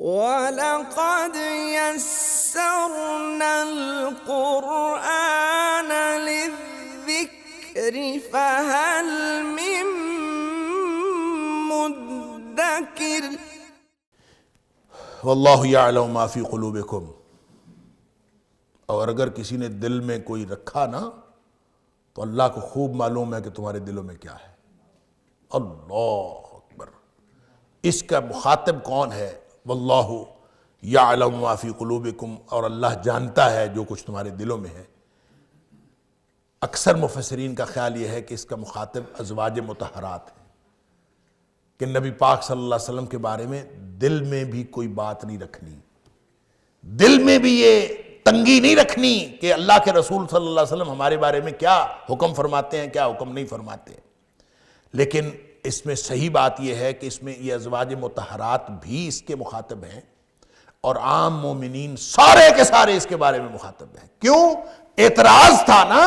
وَلَقَدْ يَسَّرْنَا الْقُرْآنَ لِلذِّكْرِ فَهَلْ مِن مُدَّكِرٍ۔ واللہ یعلم ما فی قلوبکم، اور اگر کسی نے دل میں کوئی رکھا نا تو اللہ کو خوب معلوم ہے کہ تمہارے دلوں میں کیا ہے۔ اللہ اکبر۔ اس کا مخاطب کون ہے؟ واللہ یعلم ما فی قلوبکم، اور اللہ جانتا ہے جو کچھ تمہارے دلوں میں ہے۔ اکثر مفسرین کا خیال یہ ہے کہ اس کا مخاطب ازواج مطہرات ہے، کہ نبی پاک صلی اللہ علیہ وسلم کے بارے میں دل میں بھی کوئی بات نہیں رکھنی، دل میں بھی یہ تنگی نہیں رکھنی کہ اللہ کے رسول صلی اللہ علیہ وسلم ہمارے بارے میں کیا حکم فرماتے ہیں، کیا حکم نہیں فرماتے ہیں۔ لیکن اس میں صحیح بات یہ ہے کہ اس میں یہ ازواج مطہرات بھی اس کے مخاطب ہیں، اور عام مومنین سارے کے سارے اس کے بارے میں مخاطب ہیں۔ کیوں؟ اعتراض تھا نا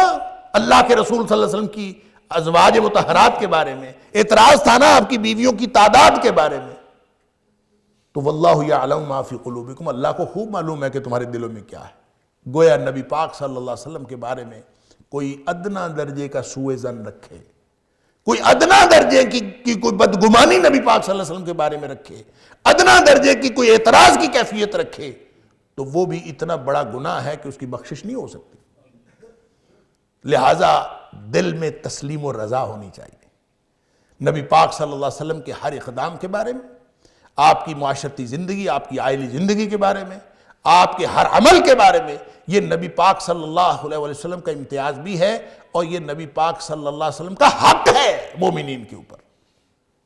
اللہ کے رسول صلی اللہ علیہ وسلم کی ازواج مطہرات کے بارے میں، اعتراض تھا نا آپ کی بیویوں کی تعداد کے بارے میں۔ تو واللہ یعلم ما فی قلوبکم، اللہ کو خوب معلوم ہے کہ تمہارے دلوں میں کیا ہے۔ گویا نبی پاک صلی اللہ علیہ وسلم کے بارے میں کوئی ادنا درجے کا سوء ظن رکھے، کوئی ادنا درجے کی کوئی بدگمانی نبی پاک صلی اللہ علیہ وسلم کے بارے میں رکھے، ادنا درجے کی کوئی اعتراض کی کیفیت رکھے، تو وہ بھی اتنا بڑا گناہ ہے کہ اس کی بخشش نہیں ہو سکتی۔ لہٰذا دل میں تسلیم و رضا ہونی چاہیے نبی پاک صلی اللہ علیہ وسلم کے ہر اقدام کے بارے میں، آپ کی معاشرتی زندگی، آپ کی عائلی زندگی کے بارے میں، آپ کے ہر عمل کے بارے میں۔ یہ نبی پاک صلی اللہ علیہ وسلم کا امتیاز بھی ہے، اور یہ نبی پاک صلی اللہ علیہ وسلم کا حق ہے مومنین کے اوپر۔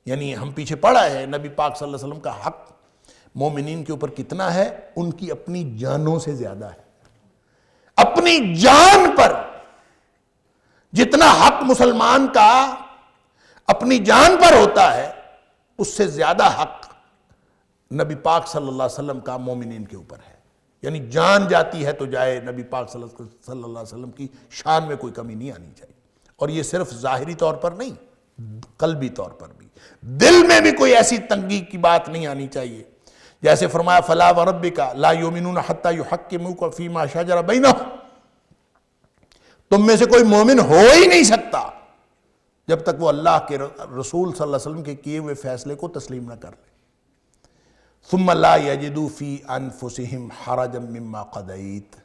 یعنی ہم پیچھے پڑھا ہے نبی پاک صلی اللہ علیہ وسلم کا حق مومنین کے اوپر کتنا ہے، ان کی اپنی جانوں سے زیادہ ہے۔ اپنی جان پر جتنا حق مسلمان کا اپنی جان پر ہوتا ہے، اس سے زیادہ حق نبی پاک صلی اللہ علیہ وسلم کا مومنین کے اوپر ہے۔ یعنی جان جاتی ہے تو جائے، نبی پاک صلی اللہ علیہ وسلم کی شان میں کوئی کمی نہیں آنی چاہیے۔ اور یہ صرف ظاہری طور پر نہیں، قلبی طور پر بھی، دل میں بھی کوئی ایسی تنگی کی بات نہیں آنی چاہیے۔ جیسے فرمایا فَلَا وَرَبِّكَ لَا يُؤْمِنُونَ حَتَّى يُحَكِّمُوكَ فِي مَا شَجَرَ بَيْنَهُمْ، تم میں سے کوئی مومن ہو ہی نہیں سکتا جب تک وہ اللہ کے رسول صلی اللہ علیہ وسلم کے کیے ہوئے فیصلے کو تسلیم نہ کر لے۔ ثُمَّ لَا يَجِدُوا فِي أَنفُسِهِمْ حَرَجًا مِّمَّا قَضَيْتَ،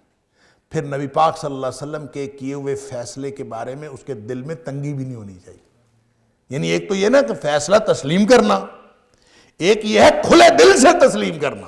پھر نبی پاک صلی اللہ علیہ وسلم کے کیے ہوئے فیصلے کے بارے میں اس کے دل میں تنگی بھی نہیں ہونی چاہیے۔ یعنی ایک تو یہ نا کہ فیصلہ تسلیم کرنا، ایک یہ ہے کھلے دل سے تسلیم کرنا۔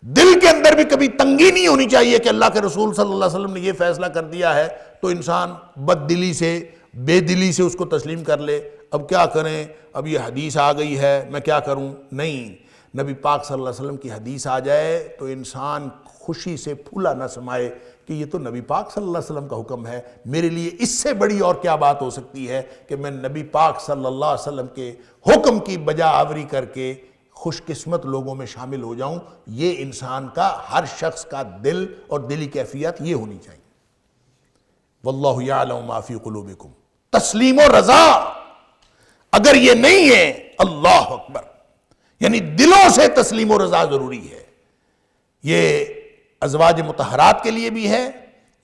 دل کے اندر بھی کبھی تنگی نہیں ہونی چاہیے کہ اللہ کے رسول صلی اللہ علیہ وسلم نے یہ فیصلہ کر دیا ہے تو انسان بد دلی سے، بے دلی سے اس کو تسلیم کر لے۔ اب کیا کریں، اب یہ حدیث آ گئی ہے، میں کیا کروں؟ نہیں، نبی پاک صلی اللہ علیہ وسلم کی حدیث آ جائے تو انسان خوشی سے پھولا نہ سمائے کہ یہ تو نبی پاک صلی اللہ علیہ وسلم کا حکم ہے، میرے لیے اس سے بڑی اور کیا بات ہو سکتی ہے کہ میں نبی پاک صلی اللہ علیہ وسلم کے حکم کی بجا آوری کر کے خوش قسمت لوگوں میں شامل ہو جاؤں۔ یہ انسان کا، ہر شخص کا دل اور دلی کیفیت یہ ہونی چاہیے۔ واللہ یعلم ما فی قلوبکم، تسلیم و رضا اگر یہ نہیں ہے، اللہ اکبر، یعنی دلوں سے تسلیم و رضا ضروری ہے۔ یہ ازواج مطہرات کے لیے بھی ہے،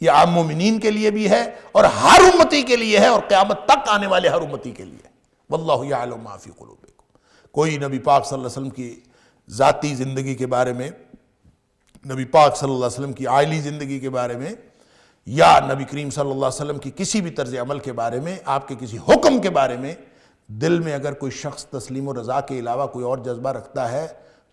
یہ عام مومنین کے لیے بھی ہے، اور ہر امتی کے لیے ہے، اور قیامت تک آنے والے ہر امتی کے لیے۔ واللہ یعلم ما فی قلوبکم۔ کوئی نبی پاک صلی اللہ علیہ وسلم کی ذاتی زندگی کے بارے میں، نبی پاک صلی اللہ علیہ وسلم کی عائلی زندگی کے بارے میں، یا نبی کریم صلی اللہ علیہ وسلم کی کسی بھی طرز عمل کے بارے میں، آپ کے کسی حکم کے بارے میں دل میں اگر کوئی شخص تسلیم و رضا کے علاوہ کوئی اور جذبہ رکھتا ہے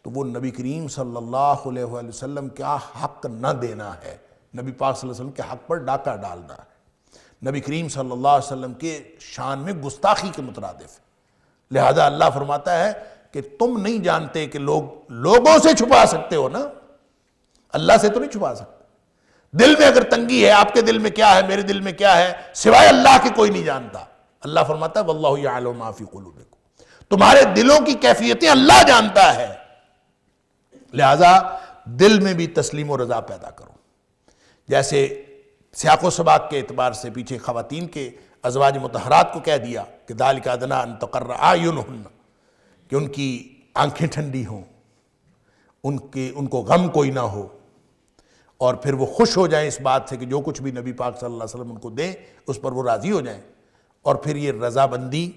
تو وہ نبی کریم صلی اللہ علیہ وسلم کا حق نہ دینا ہے، نبی پاک صلی اللہ علیہ وسلم کے حق پر ڈاکہ ڈالنا ہے، نبی کریم صلی اللہ علیہ وسلم کے شان میں گستاخی کے مترادف ہے۔ لہذا اللہ فرماتا ہے کہ تم نہیں جانتے کہ لوگوں سے چھپا سکتے ہو نا، اللہ سے تو نہیں چھپا سکتے۔ دل میں اگر تنگی ہے، آپ کے دل میں کیا ہے، میرے دل میں کیا ہے، سوائے اللہ کے کوئی نہیں جانتا۔ اللہ فرماتا ہے واللہ یعلم ما فی قلوبکم، تمہارے دلوں کی کیفیتیں اللہ جانتا ہے۔ لہذا دل میں بھی تسلیم و رضا پیدا کرو۔ جیسے سیاق و سباق کے اعتبار سے پیچھے خواتین کے ازواج مطہرات کو کہہ دیا کہ ذالک ادنیٰ ان تقر اعینہن، کہ ان کی آنکھیں ٹھنڈی ہوں، ان کو غم کوئی نہ ہو، اور پھر وہ خوش ہو جائیں اس بات سے کہ جو کچھ بھی نبی پاک صلی اللہ علیہ وسلم ان کو دیں اس پر وہ راضی ہو جائیں، اور پھر یہ رضابندی،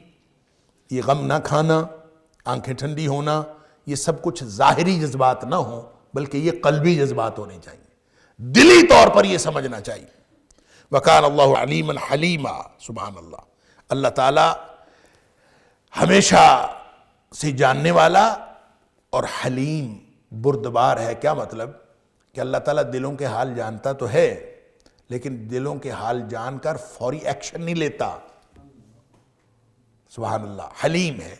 یہ غم نہ کھانا، آنکھیں ٹھنڈی ہونا، یہ سب کچھ ظاہری جذبات نہ ہوں بلکہ یہ قلبی جذبات ہونے چاہیے، دلی طور پر یہ سمجھنا چاہیے۔ وَكَانَ اللَّهُ عَلِيمًا حَلِيمًا، سبحان اللہ، اللہ تعالیٰ ہمیشہ سے جاننے والا اور حلیم، بردبار ہے۔ کیا مطلب؟ کہ اللہ تعالیٰ دلوں کے حال جانتا تو ہے لیکن دلوں کے حال جان کر فوری ایکشن نہیں لیتا، سبحان اللہ، حلیم ہے،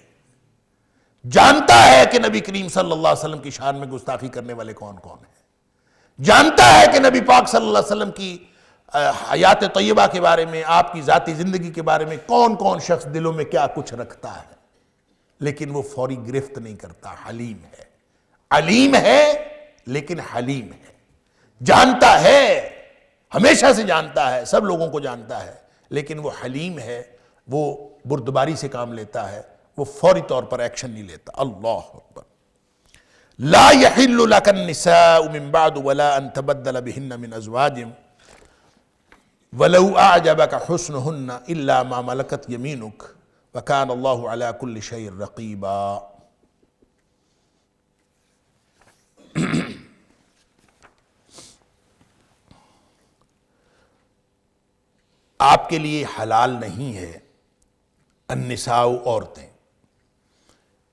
جانتا ہے کہ نبی کریم صلی اللہ علیہ وسلم کی شان میں گستاخی کرنے والے کون کون ہیں، جانتا ہے کہ نبی پاک صلی اللہ علیہ وسلم کی حیات طیبہ کے بارے میں، آپ کی ذاتی زندگی کے بارے میں کون کون شخص دلوں میں کیا کچھ رکھتا ہے، لیکن وہ فوری گرفت نہیں کرتا، حلیم ہے، علیم ہے لیکن حلیم ہے، جانتا ہے، ہمیشہ سے جانتا ہے، سب لوگوں کو جانتا ہے، لیکن وہ حلیم ہے، وہ بردباری سے کام لیتا ہے، وہ فوری طور پر ایکشن نہیں لیتا۔ اللہ اکبر۔ لا يحل لك النساء من بعد ولا ان تبدل بهن من ازواج ولو اعجبك حسنهن الا ما ملكت يمينك وكان الله على كل شيء رقيبا۔ آپ کے لیے حلال نہیں ہے النساء، عورتیں،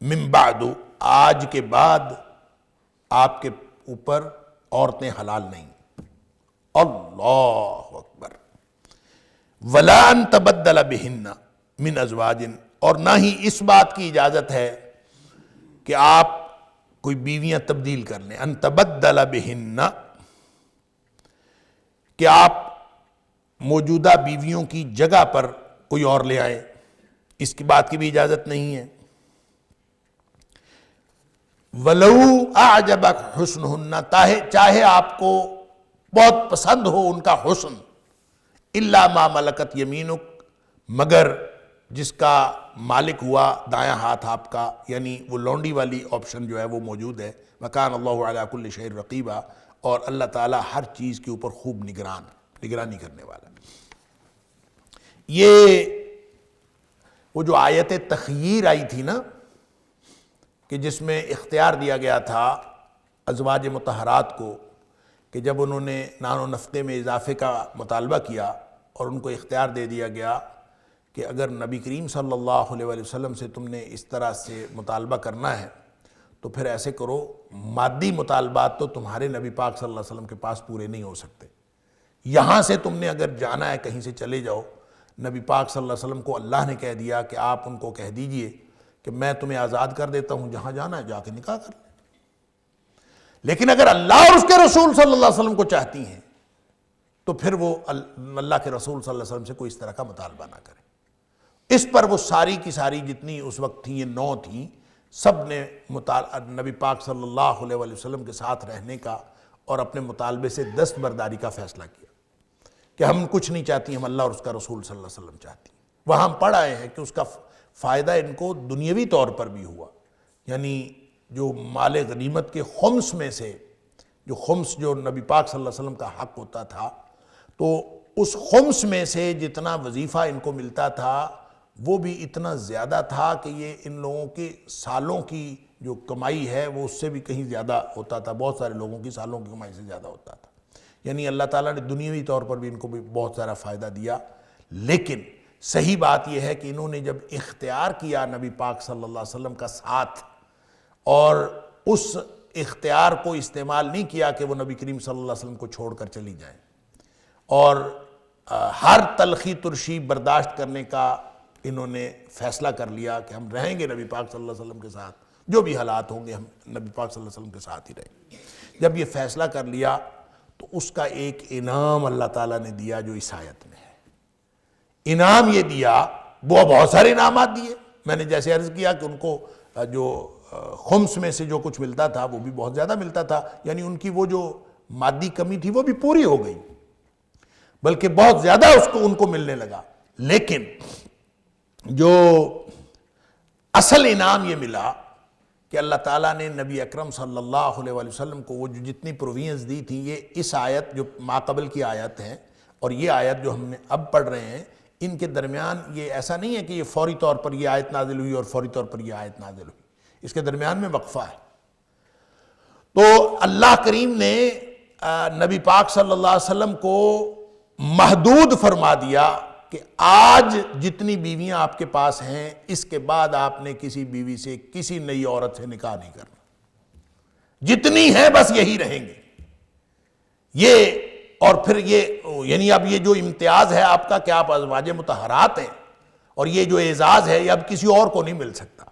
من بعد، آج کے بعد آپ کے اوپر عورتیں حلال نہیں، اللہ اکبر۔ ولا ان تبدل بہن من ازواج، اور نہ ہی اس بات کی اجازت ہے کہ آپ کوئی بیویاں تبدیل کر لیں، ان تبدل بہن، کہ آپ موجودہ بیویوں کی جگہ پر کوئی اور لے آئیں، اس کی بات کی بھی اجازت نہیں ہے۔ وَلَوْ أَعْجَبَكْ حُسْنُهُنَّ، چاہے آپ کو بہت پسند ہو ان کا حسن، إِلَّا مَا مَلَكَتْ يَمِينُكَ، مگر جس کا مالک ہوا دایاں ہاتھ آپ کا، یعنی وہ لونڈی والی آپشن جو ہے وہ موجود ہے۔ وَكَانَ اللَّهُ عَلَى كُلِّ شَيْءٍ رَقِيبًا، اور اللہ تعالیٰ ہر چیز کے اوپر خوب نگرانی کرنے والا۔ یہ وہ جو آیت تخییر آئی تھی نا، کہ جس میں اختیار دیا گیا تھا ازواج مطہرات کو، کہ جب انہوں نے نان و نفقے میں اضافے کا مطالبہ کیا اور ان کو اختیار دے دیا گیا کہ اگر نبی کریم صلی اللہ علیہ وآلہ وسلم سے تم نے اس طرح سے مطالبہ کرنا ہے تو پھر ایسے کرو، مادی مطالبات تو تمہارے نبی پاک صلی اللہ علیہ وسلم کے پاس پورے نہیں ہو سکتے، یہاں سے تم نے اگر جانا ہے کہیں سے چلے جاؤ، نبی پاک صلی اللہ علیہ وسلم کو اللہ نے کہہ دیا کہ آپ ان کو کہہ دیجئے کہ میں تمہیں آزاد کر دیتا ہوں، جہاں جانا ہے جا کے نکاح کر لیں۔ لیکن اگر اللہ اور اس کے رسول صلی اللہ علیہ وسلم کو چاہتی ہیں تو پھر وہ اللہ کے رسول صلی اللہ علیہ وسلم سے کوئی اس طرح کا مطالبہ نہ کرے۔ اس پر وہ ساری کی ساری جتنی اس وقت تھیں، یہ 9 تھیں، سب نے نبی پاک صلی اللہ علیہ وآلہ وسلم کے ساتھ رہنے کا اور اپنے مطالبے سے دستبرداری کا فیصلہ کیا کہ ہم کچھ نہیں چاہتی، ہم اللہ اور اس کا رسول صلی اللہ علیہ وسلم چاہتی ہیں۔ وہاں ہم پڑھ آئے ہیں کہ اس کا فائدہ ان کو دنیاوی طور پر بھی ہوا، یعنی جو مال غنیمت کے خمس میں سے، جو خمس جو نبی پاک صلی اللہ علیہ وسلم کا حق ہوتا تھا، تو اس خمس میں سے جتنا وظیفہ ان کو ملتا تھا وہ بھی اتنا زیادہ تھا کہ یہ ان لوگوں کے سالوں کی جو کمائی ہے وہ اس سے بھی کہیں زیادہ ہوتا تھا، بہت سارے لوگوں کی سالوں کی کمائی سے زیادہ ہوتا تھا۔ یعنی اللہ تعالیٰ نے دنیاوی طور پر بھی ان کو بھی بہت سارا فائدہ دیا، لیکن صحیح بات یہ ہے کہ انہوں نے جب اختیار کیا نبی پاک صلی اللہ علیہ وسلم کا ساتھ، اور اس اختیار کو استعمال نہیں کیا کہ وہ نبی کریم صلی اللہ علیہ وسلم کو چھوڑ کر چلی جائیں، اور ہر تلخی ترشی برداشت کرنے کا انہوں نے فیصلہ کر لیا کہ ہم رہیں گے نبی پاک صلی اللہ علیہ وسلم کے ساتھ، جو بھی حالات ہوں گے ہم نبی پاک صلی اللہ علیہ وسلم کے ساتھ ہی رہیں گے۔ جب یہ فیصلہ کر لیا تو اس کا ایک انعام اللہ تعالیٰ نے دیا جو اس آیت میں ہے۔ انعام یہ دیا، وہ بہت سارے انعامات دیے، میں نے جیسے عرض کیا کہ ان کو جو خمس میں سے جو کچھ ملتا تھا وہ بھی بہت زیادہ ملتا تھا، یعنی ان کی وہ جو مادی کمی تھی وہ بھی پوری ہو گئی، بلکہ بہت زیادہ ان کو ملنے لگا۔ لیکن جو اصل انعام یہ ملا کہ اللہ تعالیٰ نے نبی اکرم صلی اللہ علیہ وآلہ وسلم کو وہ جو جتنی پرووینس دی تھیں، یہ اس آیت جو ماقبل کی آیت ہیں اور یہ آیت جو ہم نے اب پڑھ رہے ہیں، ان کے درمیان یہ ایسا نہیں ہے کہ یہ فوری طور پر یہ آیت نازل ہوئی اور فوری طور پر یہ آیت نازل ہوئی، اس کے درمیان میں وقفہ ہے۔ تو اللہ کریم نے نبی پاک صلی اللہ علیہ وسلم کو محدود فرما دیا کہ آج جتنی بیویاں آپ کے پاس ہیں، اس کے بعد آپ نے کسی بیوی سے، کسی نئی عورت سے نکاح نہیں کرنا، جتنی ہیں بس یہی رہیں گے۔ یہ اور پھر یہ یعنی اب یہ جو امتیاز ہے آپ کا کہ آپ ازواج مطہرات ہیں، اور یہ جو اعزاز ہے یہ اب کسی اور کو نہیں مل سکتا،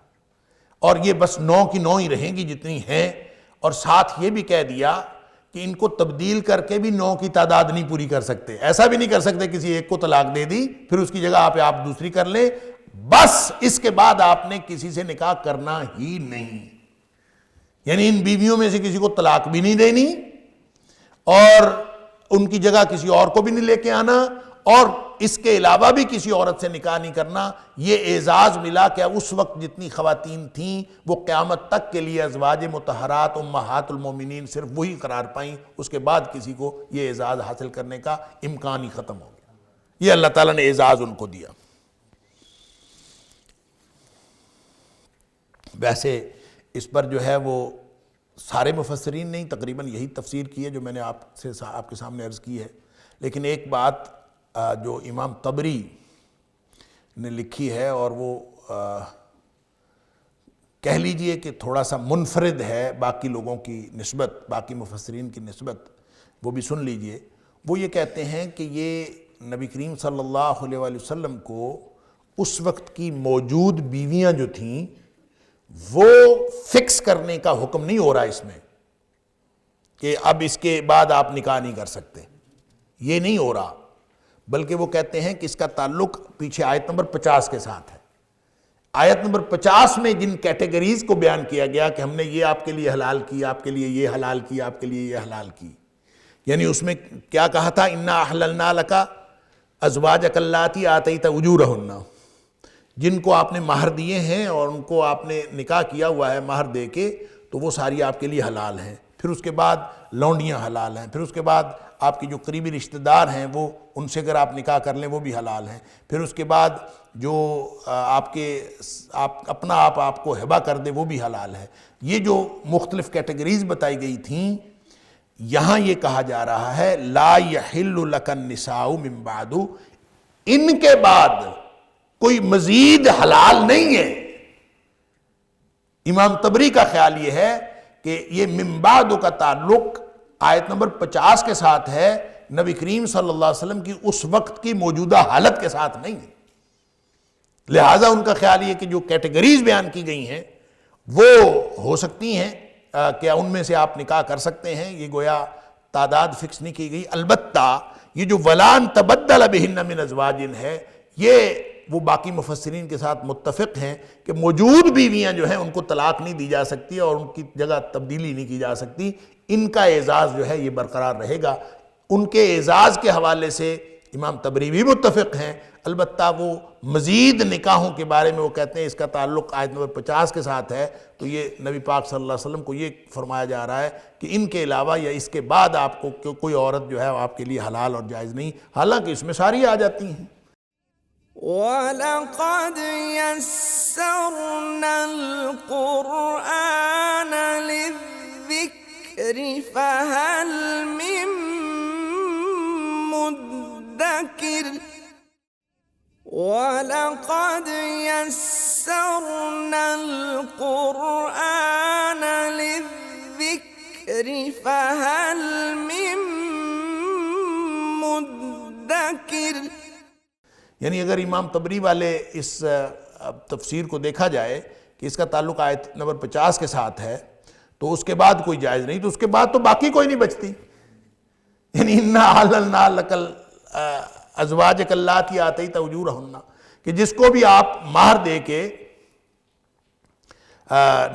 اور یہ بس 9 کی 9 ہی رہیں گی جتنی ہیں، اور ساتھ یہ بھی کہہ دیا کہ ان کو تبدیل کر کے بھی 9 کی تعداد نہیں پوری کر سکتے، ایسا بھی نہیں کر سکتے کسی ایک کو طلاق دے دی پھر اس کی جگہ آپ دوسری کر لیں، بس اس کے بعد آپ نے کسی سے نکاح کرنا ہی نہیں، یعنی ان بیویوں میں سے کسی کو طلاق بھی نہیں دینی اور ان کی جگہ کسی اور کو بھی نہیں لے کے آنا، اور اس کے علاوہ بھی کسی عورت سے نکاح نہیں کرنا۔ یہ اعزاز ملا کہ اس وقت جتنی خواتین تھیں وہ قیامت تک کے لیے ازواج مطہرات امہات المومنین صرف وہی قرار پائیں، اس کے بعد کسی کو یہ اعزاز حاصل کرنے کا امکان ہی ختم ہو گیا۔ یہ اللہ تعالیٰ نے اعزاز ان کو دیا۔ ویسے اس پر جو ہے وہ سارے مفسرین نے تقریباً یہی تفسیر کی ہے جو میں نے آپ کے سامنے عرض کی ہے، لیکن ایک بات جو امام طبری نے لکھی ہے اور وہ کہہ لیجئے کہ تھوڑا سا منفرد ہے باقی لوگوں کی نسبت، باقی مفسرین کی نسبت، وہ بھی سن لیجئے۔ وہ یہ کہتے ہیں کہ یہ نبی کریم صلی اللہ علیہ وآلہ وسلم کو اس وقت کی موجود بیویاں جو تھیں وہ فکس کرنے کا حکم نہیں ہو رہا اس میں کہ اب اس کے بعد آپ نکاح نہیں کر سکتے، یہ نہیں ہو رہا، بلکہ وہ کہتے ہیں کہ اس کا تعلق پیچھے آیت نمبر 50 کے ساتھ ہے۔ آیت نمبر 50 میں جن کیٹیگریز کو بیان کیا گیا کہ ہم نے یہ آپ کے لیے حلال کی، آپ کے لیے یہ حلال کی، آپ کے لیے یہ حلال کی، یعنی اس میں کیا کہا تھا، اِنَّا أَحْلَلْنَا لَكَ أَزْوَاجَكَ اللَّاتِي آتَيْتَ أُجُورَهُنَّ، جن کو آپ نے مہر دیے ہیں اور ان کو آپ نے نکاح کیا ہوا ہے مہر دے کے، تو وہ ساری آپ کے لیے حلال ہیں۔ پھر اس کے بعد لونڈیاں حلال ہیں، پھر اس کے بعد آپ کے جو قریبی رشتہ دار ہیں وہ ان سے اگر آپ نکاح کر لیں وہ بھی حلال ہیں، پھر اس کے بعد جو اپنا آپ کو ہبہ کر دے وہ بھی حلال ہے۔ یہ جو مختلف کیٹیگریز بتائی گئی تھیں، یہاں یہ کہا جا رہا ہے لا یحل لک النساء من بعد، ان کے بعد کوئی مزید حلال نہیں ہے۔ امام طبری کا خیال یہ ہے کہ یہ من بعد کا تعلق آیت نمبر 50 کے ساتھ ہے، نبی کریم صلی اللہ علیہ وسلم کی اس وقت کی موجودہ حالت کے ساتھ نہیں ہے۔ لہٰذا ان کا خیال یہ کہ جو کیٹیگریز بیان کی گئی ہیں وہ ہو سکتی ہیں کہ ان میں سے آپ نکاح کر سکتے ہیں، یہ گویا تعداد فکس نہیں کی گئی۔ البتہ یہ جو وَلَان تَبَدَّلَ بِهِنَّ مِنْ أَزْوَاجٍ ہے، یہ وہ باقی مفسرین کے ساتھ متفق ہیں کہ موجود بیویاں جو ہیں ان کو طلاق نہیں دی جا سکتی اور ان کی جگہ تبدیلی نہیں کی جا سکتی، ان کا اعزاز جو ہے یہ برقرار رہے گا۔ ان کے اعزاز کے حوالے سے امام طبری بھی متفق ہیں، البتہ وہ مزید نکاحوں کے بارے میں وہ کہتے ہیں اس کا تعلق آیت نمبر 50 کے ساتھ ہے، تو یہ نبی پاک صلی اللہ علیہ وسلم کو یہ فرمایا جا رہا ہے کہ ان کے علاوہ یا اس کے بعد آپ کو کوئی عورت جو ہے آپ کے لیے حلال اور جائز نہیں، حالانکہ اس میں ساری آ جاتی ہیں۔ وَلَقَدْ يَسَّرْنَا الْقُرْآنَ لِلذِّكْرِ فَهَلْ مِن مُدَّكِرٍ وَلَقَدْ يَسَّرْنَا الْقُرْآنَ لِلذِّكْرِ فَهَلْ مِن مُدَّكِرٍ۔ یعنی اگر امام طبری والے اس تفسیر کو دیکھا جائے کہ اس کا تعلق آیت نمبر 50 کے ساتھ ہے تو اس کے بعد کوئی جائز نہیں، تو اس کے بعد تو باقی کوئی نہیں بچتی، یعنی اِنَّا أَحْلَلْنَا لَكَ أَزْوَاجَكَ اللَّاتِي آتَيْتَ أُجُورَهُنَّ، کہ جس کو بھی آپ مہر دے کے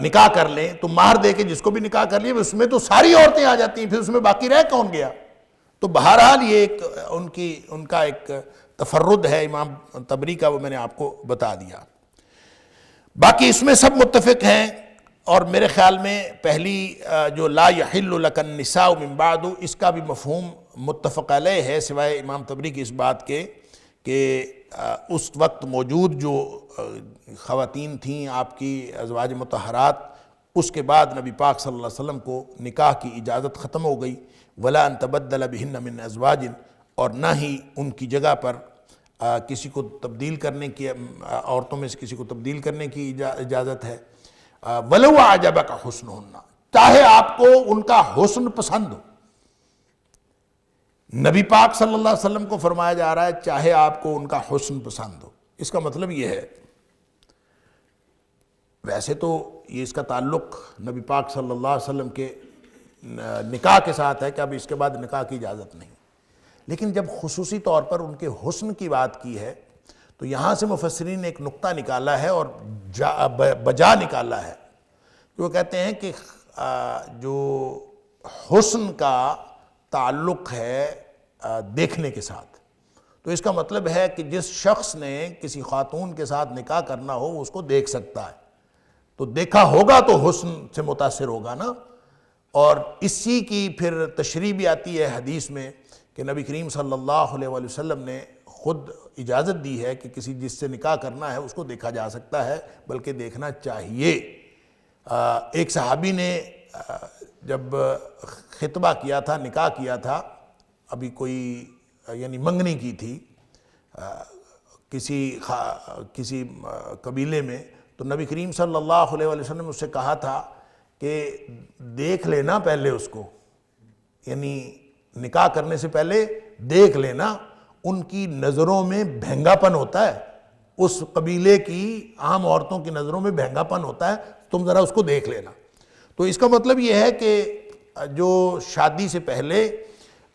نکاح کر لیں، تو مہر دے کے جس کو بھی نکاح کر لیں اس میں تو ساری عورتیں آ جاتی ہیں، پھر اس میں باقی رہ کون گیا؟ تو بہرحال یہ ایک ان کا ایک تفرد ہے امام طبری کا، وہ میں نے آپ کو بتا دیا۔ باقی اس میں سب متفق ہیں اور میرے خیال میں پہلی جو لا یحل لک النساء من بعد، اس کا بھی مفہوم متفق علیہ ہے، سوائے امام طبری کی اس بات کے کہ اس وقت موجود جو خواتین تھیں آپ کی ازواج مطہرات، اس کے بعد نبی پاک صلی اللہ علیہ وسلم کو نکاح کی اجازت ختم ہو گئی، ولا ان تبدل بہن من ازواج، اور نہ ہی ان کی جگہ پر کسی کو تبدیل کرنے کی، عورتوں میں سے کسی کو تبدیل کرنے کی اجازت ہے۔ وَلَوْ أَعْجَبَكَ حُسْنُهُنَّ، چاہے آپ کو ان کا حسن پسند ہو۔ نبی پاک صلی اللہ علیہ وسلم کو فرمایا جا رہا ہے چاہے آپ کو ان کا حسن پسند ہو۔ اس کا مطلب یہ ہے، ویسے تو یہ اس کا تعلق نبی پاک صلی اللہ علیہ وسلم کے نکاح کے ساتھ ہے کہ اب اس کے بعد نکاح کی اجازت نہیں، لیکن جب خصوصی طور پر ان کے حسن کی بات کی ہے تو یہاں سے مفسرین نے ایک نقطہ نکالا ہے اور بجا نکالا ہے، جو کہتے ہیں کہ جو حسن کا تعلق ہے دیکھنے کے ساتھ، تو اس کا مطلب ہے کہ جس شخص نے کسی خاتون کے ساتھ نکاح کرنا ہو اس کو دیکھ سکتا ہے، تو دیکھا ہوگا تو حسن سے متاثر ہوگا نا۔ اور اسی کی پھر تشریح بھی آتی ہے حدیث میں کہ نبی کریم صلی اللہ علیہ وآلہ وسلم نے خود اجازت دی ہے کہ کسی جس سے نکاح کرنا ہے اس کو دیکھا جا سکتا ہے، بلکہ دیکھنا چاہیے۔ ایک صحابی نے جب خطبہ کیا تھا، نکاح کیا تھا، ابھی کوئی یعنی منگنی کی تھی کسی قبیلے میں، تو نبی کریم صلی اللہ علیہ وآلہ وسلم نے اس سے کہا تھا کہ دیکھ لینا پہلے اس کو، یعنی نکاح کرنے سے پہلے دیکھ لینا، ان کی نظروں میں بھینگا پن ہوتا ہے، اس قبیلے کی عام عورتوں کی نظروں میں بھینگا پن ہوتا ہے، تم ذرا اس کو دیکھ لینا۔ تو اس کا مطلب یہ ہے کہ جو شادی سے پہلے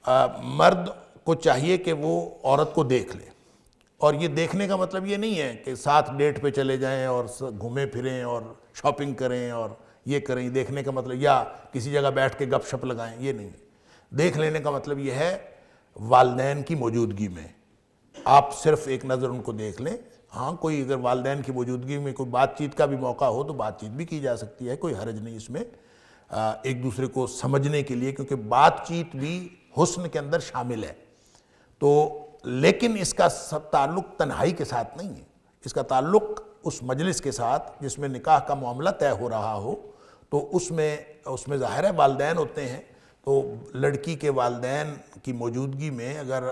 مرد کو چاہیے کہ وہ عورت کو دیکھ لے، اور یہ دیکھنے کا مطلب یہ نہیں ہے کہ ساتھ ڈیٹ پہ چلے جائیں اور گھومیں پھریں اور شاپنگ کریں اور یہ کریں، دیکھنے کا مطلب یا کسی جگہ بیٹھ کے گپ شپ لگائیں، یہ نہیں ہے۔ دیکھ لینے کا مطلب یہ ہے والدین کی موجودگی میں آپ صرف ایک نظر ان کو دیکھ لیں۔ ہاں کوئی اگر والدین کی موجودگی میں کوئی بات چیت کا بھی موقع ہو تو بات چیت بھی کی جا سکتی ہے، کوئی حرج نہیں اس میں، ایک دوسرے کو سمجھنے کے لیے، کیونکہ بات چیت بھی حسن کے اندر شامل ہے۔ تو لیکن اس کا سب تعلق تنہائی کے ساتھ نہیں ہے، اس کا تعلق اس مجلس کے ساتھ جس میں نکاح کا معاملہ طے ہو رہا ہو، تو اس میں ظاہر ہے والدین ہوتے ہیں، تو لڑکی کے والدین کی موجودگی میں اگر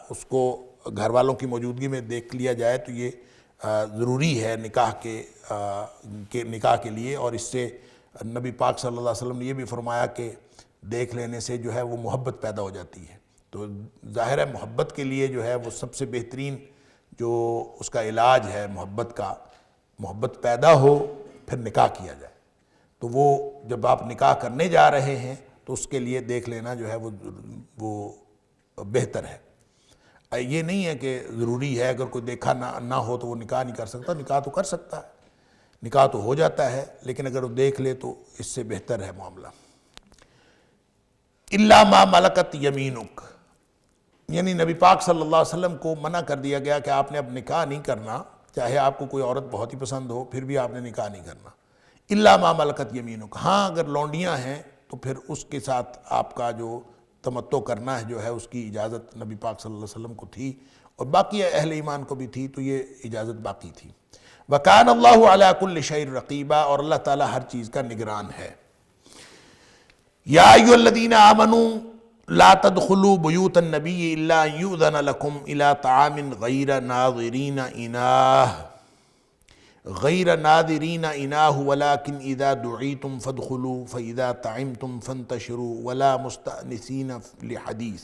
اس کو گھر والوں کی موجودگی میں دیکھ لیا جائے تو یہ ضروری ہے نکاح کے لیے، اور اس سے نبی پاک صلی اللہ علیہ وسلم نے یہ بھی فرمایا کہ دیکھ لینے سے جو ہے وہ محبت پیدا ہو جاتی ہے۔ تو ظاہر ہے محبت کے لیے جو ہے وہ سب سے بہترین جو اس کا علاج ہے محبت کا، محبت پیدا ہو پھر نکاح کیا جائے۔ تو وہ جب آپ نکاح کرنے جا رہے ہیں تو اس کے لیے دیکھ لینا جو ہے وہ بہتر ہے۔ یہ نہیں ہے کہ ضروری ہے اگر کوئی دیکھا نہ ہو تو وہ نکاح نہیں کر سکتا، نکاح تو کر سکتا ہے، نکاح تو ہو جاتا ہے، لیکن اگر وہ دیکھ لے تو اس سے بہتر ہے معاملہ۔ الا ما ملکت یمینک، یعنی نبی پاک صلی اللہ علیہ وسلم کو منع کر دیا گیا کہ آپ نے اب نکاح نہیں کرنا، چاہے آپ کو کوئی عورت بہت ہی پسند ہو پھر بھی آپ نے نکاح نہیں کرنا۔ الا ما ملکت یمینک، ہاں اگر لونڈیاں ہیں تو پھر اس کے ساتھ آپ کا جو تمتع کرنا ہے جو ہے اس کی اجازت نبی پاک صلی اللہ علیہ وسلم کو تھی، اور باقی اہل ایمان کو بھی تھی، تو یہ اجازت باقی تھی۔ وَكَانَ اللَّهُ عَلَىٰ كُلِّ شَيْءٍ رَقِيبًا، اور اللہ تعالیٰ ہر چیز کا نگران ہے۔ یا ایھا الذین آمنوا لا تدخلوا بیوت النبی الا ان یؤذن لکم الی طعام غیر ناظرین اناہ ولکن اذا دعیتم فادخلوا فاذا طعمتم فانتشروا ولا مستأنسین لحدیث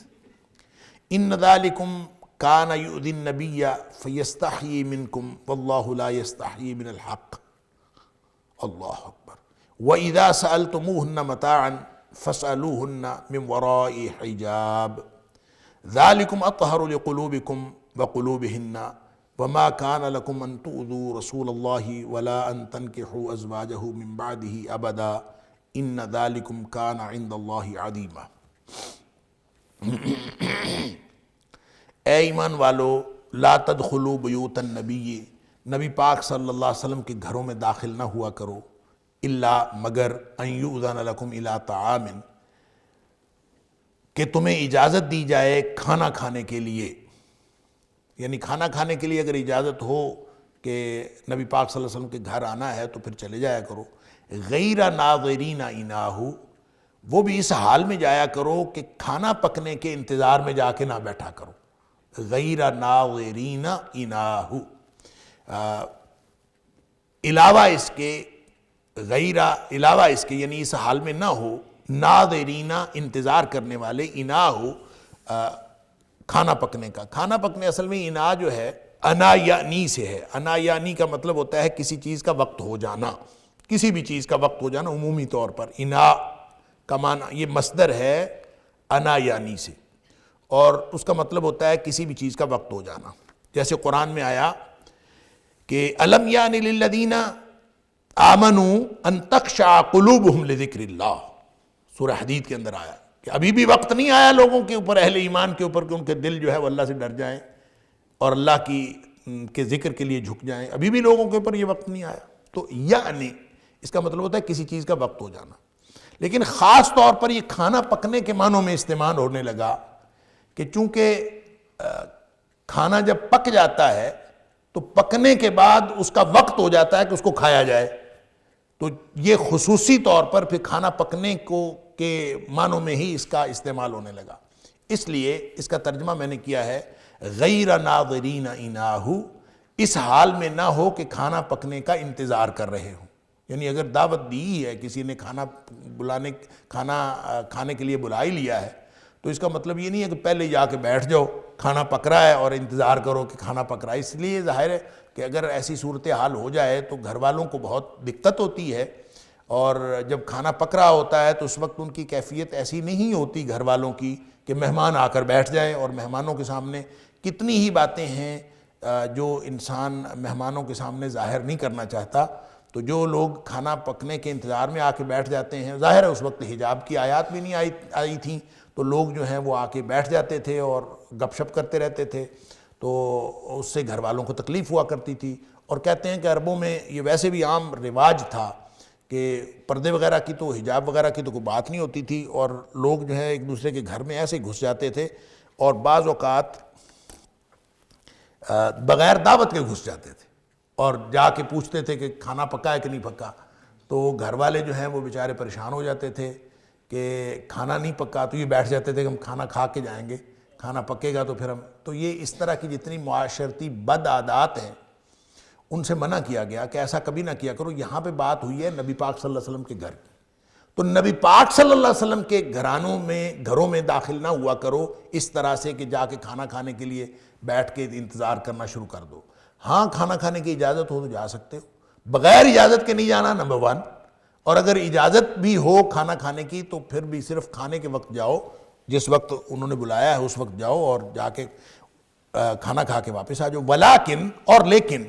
ان ذلکم کان یؤذی النبی فیستحیی منکم واللہ لا یستحیی من الحق۔ اللہ اکبر۔ وَإِذَا سَأَلْتُمُوهُنَّ مَتَاعًا فَاسْأَلُوهُنَّ مِنْ وَرَاءِ حِجَابٍ ذَلِكُمْ أَطْهَرُ لِقُلُوبِكُمْ وَقُلُوبِهِنَّ وَمَا كَانَ لَكُمْ أَن تُؤْذُوا رَسُولَ اللَّهِ وَلَا أَن تَنكِحُوا أَزْوَاجَهُ مِنْ بَعْدِهِ أَبَدًا إِنَّ ذَلِكُمْ كَانَ عِنْدَ اللَّهِ عَظِيمًا۔ اے ایمان والو، لا تدخلوا بیوت النبی، نبی پاک صلی اللہ علیہ وسلم کے گھروں میں داخل نہ ہوا کرو، الا مگر ان یؤذن لکم الی طعام، کہ تمہیں اجازت دی جائے کھانا کھانے کے لیے، یعنی کھانا کھانے کے لیے اگر اجازت ہو کہ نبی پاک صلی اللہ علیہ وسلم کے گھر آنا ہے تو پھر چلے جایا کرو، غیر ناظرین اناہ، وہ بھی اس حال میں جایا کرو کہ کھانا پکنے کے انتظار میں جا کے نہ بیٹھا کرو، غیر ناظرین اناہ، علاوہ اس کے، علاوہ اس کے یعنی اس حال میں نہ ہو، ناظرین انتظار کرنے والے، اناہ کھانا پکنے کا۔ کھانا پکنے اصل میں انا جو ہے انا یعنی سے ہے، انا یعنی کا مطلب ہوتا ہے کسی چیز کا وقت ہو جانا، کسی بھی چیز کا وقت ہو جانا عمومی طور پر، انا کا معنی یہ مصدر ہے انا یعنی سے، اور اس کا مطلب ہوتا ہے کسی بھی چیز کا وقت ہو جانا۔ جیسے قرآن میں آیا کہ الم یعن للذین آمنوا ان تخشع قلوبہم لذکر اللہ، سورہ حدید کے اندر آیا کہ ابھی بھی وقت نہیں آیا لوگوں کے اوپر، اہل ایمان کے اوپر، کہ ان کے دل جو ہے وہ اللہ سے ڈر جائیں اور اللہ کے ذکر کے لیے جھک جائیں، ابھی بھی لوگوں کے اوپر یہ وقت نہیں آیا۔ تو یعنی اس کا مطلب ہوتا ہے کسی چیز کا وقت ہو جانا، لیکن خاص طور پر یہ کھانا پکنے کے معنوں میں استعمال ہونے لگا کہ چونکہ کھانا جب پک جاتا ہے تو پکنے کے بعد اس کا وقت ہو جاتا ہے کہ اس کو کھایا جائے، تو یہ خصوصی طور پر پھر کھانا پکنے کے معنوں میں ہی اس کا استعمال ہونے لگا۔ اس لیے اس کا ترجمہ میں نے کیا ہے غیر ناظرین اناہ، اس حال میں نہ ہو کہ کھانا پکنے کا انتظار کر رہے ہوں، یعنی اگر دعوت دی ہے کسی نے، کھانا کھانے کے لیے بلا ہی لیا ہے، تو اس کا مطلب یہ نہیں ہے کہ پہلے جا کے بیٹھ جاؤ، کھانا پک رہا ہے اور انتظار کرو کہ کھانا پک رہا ہے۔ اس لیے ظاہر ہے کہ اگر ایسی صورتحال ہو جائے تو گھر والوں کو بہت دقت ہوتی ہے، اور جب کھانا پک رہا ہوتا ہے تو اس وقت ان کی کیفیت ایسی نہیں ہوتی گھر والوں کی کہ مہمان آ کر بیٹھ جائیں، اور مہمانوں کے سامنے کتنی ہی باتیں ہیں جو انسان مہمانوں کے سامنے ظاہر نہیں کرنا چاہتا۔ تو جو لوگ کھانا پکنے کے انتظار میں آ کے بیٹھ جاتے ہیں، ظاہر ہے اس وقت حجاب کی آیات بھی نہیں آئی تھیں، تو لوگ جو ہیں وہ آ کے بیٹھ جاتے تھے اور گپ شپ کرتے رہتے تھے، تو اس سے گھر والوں کو تکلیف ہوا کرتی تھی۔ اور کہتے ہیں کہ عربوں میں یہ ویسے بھی عام رواج تھا کہ پردے وغیرہ کی تو، حجاب وغیرہ کی تو کوئی بات نہیں ہوتی تھی، اور لوگ جو ہے ایک دوسرے کے گھر میں ایسے گھس جاتے تھے، اور بعض اوقات بغیر دعوت کے گھس جاتے تھے اور جا کے پوچھتے تھے کہ کھانا پکا ہے کہ نہیں پکا۔ تو گھر والے جو ہیں وہ بیچارے پریشان ہو جاتے تھے کہ کھانا نہیں پکا، تو یہ بیٹھ جاتے تھے کہ ہم کھانا کھا کے جائیں گے، کھانا پکے گا تو پھر ہم، تو یہ اس طرح کی جتنی معاشرتی بد عادات ہیں ان سے منع کیا گیا کہ ایسا کبھی نہ کیا کرو۔ یہاں پہ بات ہوئی ہے نبی پاک صلی اللہ علیہ وسلم کے گھر کی، تو نبی پاک صلی اللہ علیہ وسلم کے گھروں میں داخل نہ ہوا کرو اس طرح سے کہ جا کے کھانا کھانے کے لیے بیٹھ کے انتظار کرنا شروع کر دو۔ ہاں کھانا کھانے کی اجازت ہو تو جا سکتے ہو، بغیر اجازت کے نہیں جانا، نمبر 1، اور اگر اجازت بھی ہو کھانا کھانے کی تو پھر بھی صرف کھانے کے وقت جاؤ، جس وقت انہوں نے بلایا ہے اس وقت جاؤ اور جا کے کھانا کھا کے واپس آ جاؤ۔ ولیکن، اور لیکن،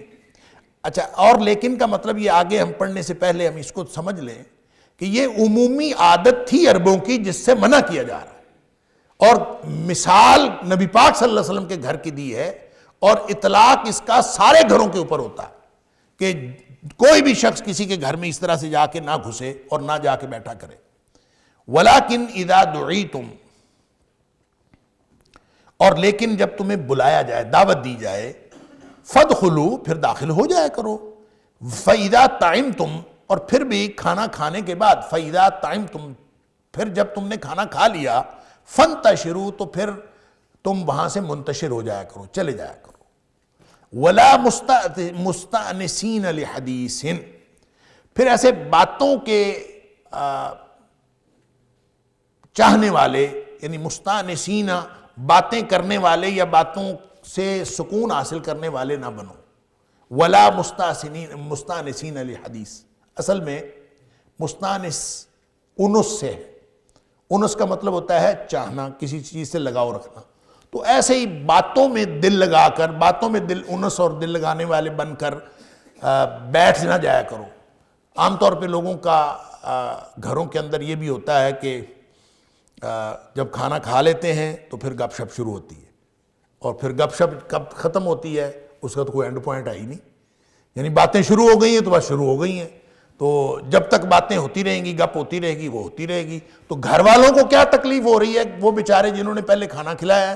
اچھا، اور لیکن کا مطلب یہ آگے ہم پڑھنے سے پہلے ہم اس کو سمجھ لیں کہ یہ عمومی عادت تھی عربوں کی جس سے منع کیا جا رہا ہے، اور مثال نبی پاک صلی اللہ علیہ وسلم کے گھر کی دی ہے، اور اطلاق اس کا سارے گھروں کے اوپر ہوتا ہے کہ کوئی بھی شخص کسی کے گھر میں اس طرح سے جا کے نہ گھسے اور نہ جا کے بیٹھا کرے۔ ولیکن اذا دعیتم، اور لیکن جب تمہیں بلایا جائے، دعوت دی جائے، فادخلوا، پھر داخل ہو جایا کرو، فاذا طعمتم، اور پھر بھی کھانا کھانے کے بعد، فاذا طعمتم، پھر جب تم نے کھانا کھا لیا، فانتشروا، تو پھر تم وہاں سے منتشر ہو جایا کرو، چلے جایا کرو۔ ولا مستأنسین لحدیث، پھر ایسے باتوں کے چاہنے والے، یعنی مستأنسین، باتیں کرنے والے یا باتوں سے سکون حاصل کرنے والے نہ بنو۔ ولا مستأنسین لحدیث، اصل میں مستأنس انس سے ہے، انس کا مطلب ہوتا ہے چاہنا، کسی چیز سے لگاؤ رکھنا، تو ایسے ہی باتوں میں دل لگا کر، باتوں میں دل انس اور دل لگانے والے بن کر بیٹھ نہ جایا کرو۔ عام طور پہ لوگوں کا گھروں کے اندر یہ بھی ہوتا ہے کہ جب کھانا کھا لیتے ہیں تو پھر گپ شپ شروع ہوتی ہے، اور پھر گپ شپ کب ختم ہوتی ہے اس کا تو کوئی اینڈ پوائنٹ ہے ہی نہیں، یعنی باتیں شروع ہو گئی ہیں تو بس شروع ہو گئی ہیں، تو جب تک باتیں ہوتی رہیں گی، گپ ہوتی رہے گی، وہ ہوتی رہے گی، تو گھر والوں کو کیا تکلیف ہو رہی ہے، وہ بیچارے جنہوں نے پہلے کھانا کھلایا ہے،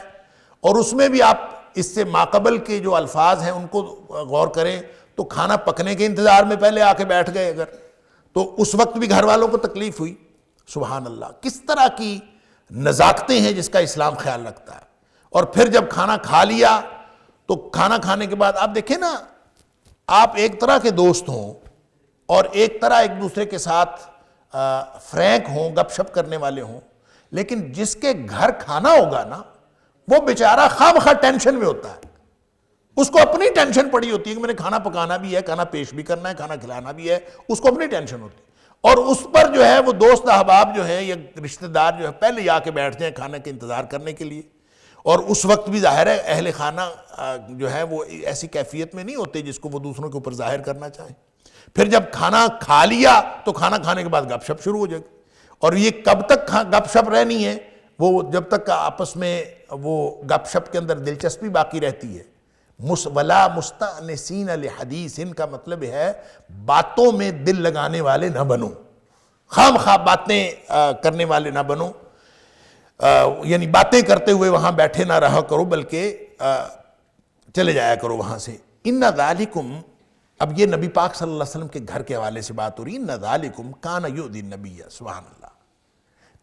اور اس میں بھی آپ اس سے ماقبل کے جو الفاظ ہیں ان کو غور کریں تو کھانا پکنے کے انتظار میں پہلے آ کے بیٹھ گئے اگر، تو اس وقت بھی گھر والوں کو تکلیف ہوئی۔ سبحان اللہ، کس طرح کی نزاکتیں ہیں جس کا اسلام خیال رکھتا ہے۔ اور پھر جب کھانا کھا لیا تو کھانا کھانے کے بعد آپ دیکھیں نا، آپ ایک طرح کے دوست ہوں اور ایک طرح ایک دوسرے کے ساتھ فرینک ہوں، گپ شپ کرنے والے ہوں، لیکن جس کے گھر کھانا ہوگا نا وہ بیچارہ خواہ مخواہ ٹینشن میں ہوتا ہے، اس کو اپنی ٹینشن پڑی ہوتی ہے کہ میں نے کھانا پکانا بھی ہے، کھانا پیش بھی کرنا ہے، کھانا کھلانا بھی ہے، اس کو اپنی ٹینشن ہوتی ہے، اور اس پر جو ہے وہ دوست احباب جو ہیں یا رشتہ دار جو ہے پہلے ہی آ کے بیٹھ جائیں کھانے کے انتظار کرنے کے لیے، اور اس وقت بھی ظاہر ہے اہل خانہ جو ہے وہ ایسی کیفیت میں نہیں ہوتے جس کو وہ دوسروں کے اوپر ظاہر کرنا چاہیں۔ پھر جب کھانا کھا لیا تو کھانا کھانے کے بعد گپ شپ شروع ہو جائے گی، اور یہ کب تک گپ شپ رہنی ہے، وہ جب تک آپس میں وہ گپ شپ کے اندر دلچسپی باقی رہتی ہے۔ وَلَا مُسْتَأْنِسِينَ لِحَدِيثٍ کا مطلب ہے باتوں میں دل لگانے والے نہ بنو، خواہ مخواہ باتیں کرنے والے نہ بنو، یعنی باتیں کرتے ہوئے وہاں بیٹھے نہ رہا کرو بلکہ چلے جایا کرو وہاں سے۔ اِنَّ ذَلِكُمْ، اب یہ نبی پاک صلی اللہ علیہ وسلم کے گھر کے حوالے سے بات ہو رہی، اِنَّ ذَلِكُمْ كَانَ يُؤْذِي النَّبِيَّ، سبحان اللہ،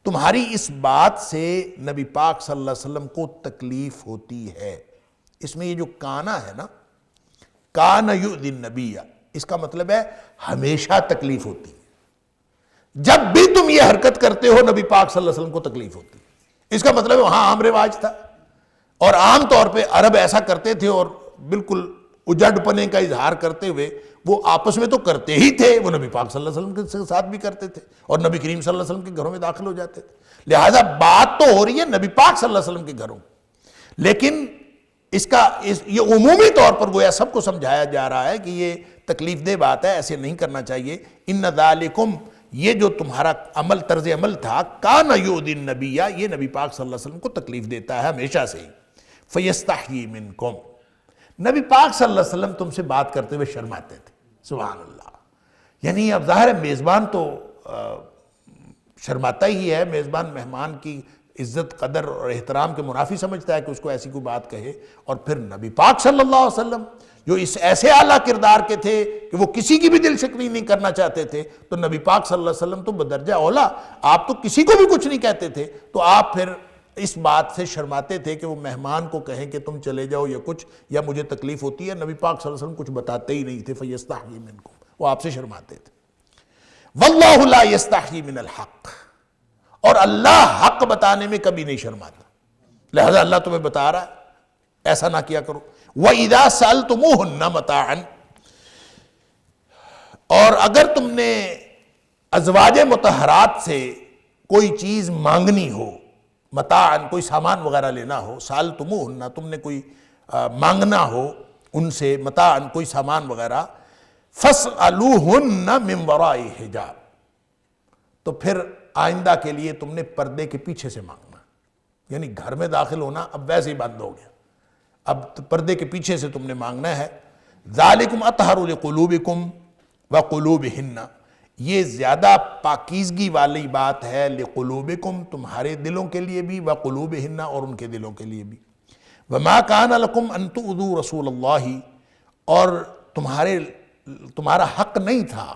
تمہاری اس بات سے نبی پاک صلی اللہ علیہ وسلم کو تکلیف ہوتی ہے۔ اس میں یہ جو کانا ہے نا، کان یؤذی النبی، اس کا مطلب ہے ہمیشہ تکلیف ہوتی ہے، جب بھی تم یہ حرکت کرتے ہو نبی پاک صلی اللہ علیہ وسلم کو تکلیف ہوتی ہے۔ اس کا مطلب ہے وہاں عام رواج تھا، اور عام طور پہ عرب ایسا کرتے تھے، اور بالکل اجڑ پنے کا اظہار کرتے ہوئے وہ آپس میں تو کرتے ہی تھے، وہ نبی پاک صلی اللہ علیہ وسلم کے ساتھ بھی کرتے تھے، اور نبی کریم صلی اللہ علیہ وسلم کے گھروں میں داخل ہو جاتے تھے، لہٰذا بات تو ہو رہی ہے نبی پاک صلی اللہ علیہ وسلم کے گھروں، لیکن یہ عمومی طور پر گویا سب کو سمجھایا جا رہا ہے کہ یہ تکلیف دہ بات ہے، ایسے نہیں کرنا چاہیے۔ ان ذالکم، یہ جو تمہارا عمل، طرز عمل تھا، کان یؤذی النبی، یہ نبی پاک صلی اللہ علیہ وسلم کو تکلیف دیتا ہے ہمیشہ سے ہی۔ فیستحیی منکم، نبی پاک صلی اللہ علیہ وسلم تم سے بات کرتے ہوئے شرماتے تھے، سبحان اللہ، یعنی اب ظاہر ہے میزبان تو شرماتا ہی ہے، میزبان مہمان کی عزت، قدر اور احترام کے منافی سمجھتا ہے کہ اس کو ایسی کوئی بات کہے، اور پھر نبی پاک صلی اللہ علیہ وسلم جو اس ایسے اعلیٰ کردار کے تھے کہ وہ کسی کی بھی دل شکنی نہیں کرنا چاہتے تھے، تو نبی پاک صلی اللہ علیہ وسلم تو بدرجہ اولا، آپ تو کسی کو بھی کچھ نہیں کہتے تھے، تو آپ پھر اس بات سے شرماتے تھے کہ وہ مہمان کو کہیں کہ تم چلے جاؤ یا کچھ، یا مجھے تکلیف ہوتی ہے، نبی پاک صلی اللہ علیہ وسلم کچھ بتاتے ہی نہیں تھے، فیستحیی منکم، وہ آپ سے شرماتے تھے۔ واللہ لا یستحیی من الحق، اور اللہ حق بتانے میں کبھی نہیں شرماتا، لہذا اللہ تمہیں بتا رہا ہے ایسا نہ کیا کرو۔ وَإِذَا سَأَلْتُمُوهُنَّ مَتَاعًا، اور اگر تم نے ازواج مطہرات سے کوئی چیز مانگنی ہو، متاعًا کوئی سامان وغیرہ لینا ہو، سَأَلْتُمُوهُنَّ تم نے کوئی مانگنا ہو ان سے، متاعًا کوئی سامان وغیرہ، فَاسْأَلُوهُنَّ مِنْ وَرَاءِ حِجَابٍ، تو پھر آئندہ کے لیے تم نے پردے کے پیچھے سے مانگنا، یعنی گھر میں داخل ہونا اب ویسے ہی بند ہو گیا، اب پردے کے پیچھے سے تم نے مانگنا ہے۔ ذالکم اطہر لقلوبکم وقلوبہن، یہ زیادہ پاکیزگی والی بات ہے، لقلوبکم تمہارے دلوں کے لیے بھی، وقلوبہن اور ان کے دلوں کے لیے بھی۔ وما کان لکم ان تؤذوا رسول اللہ، اور تمہارا حق نہیں تھا،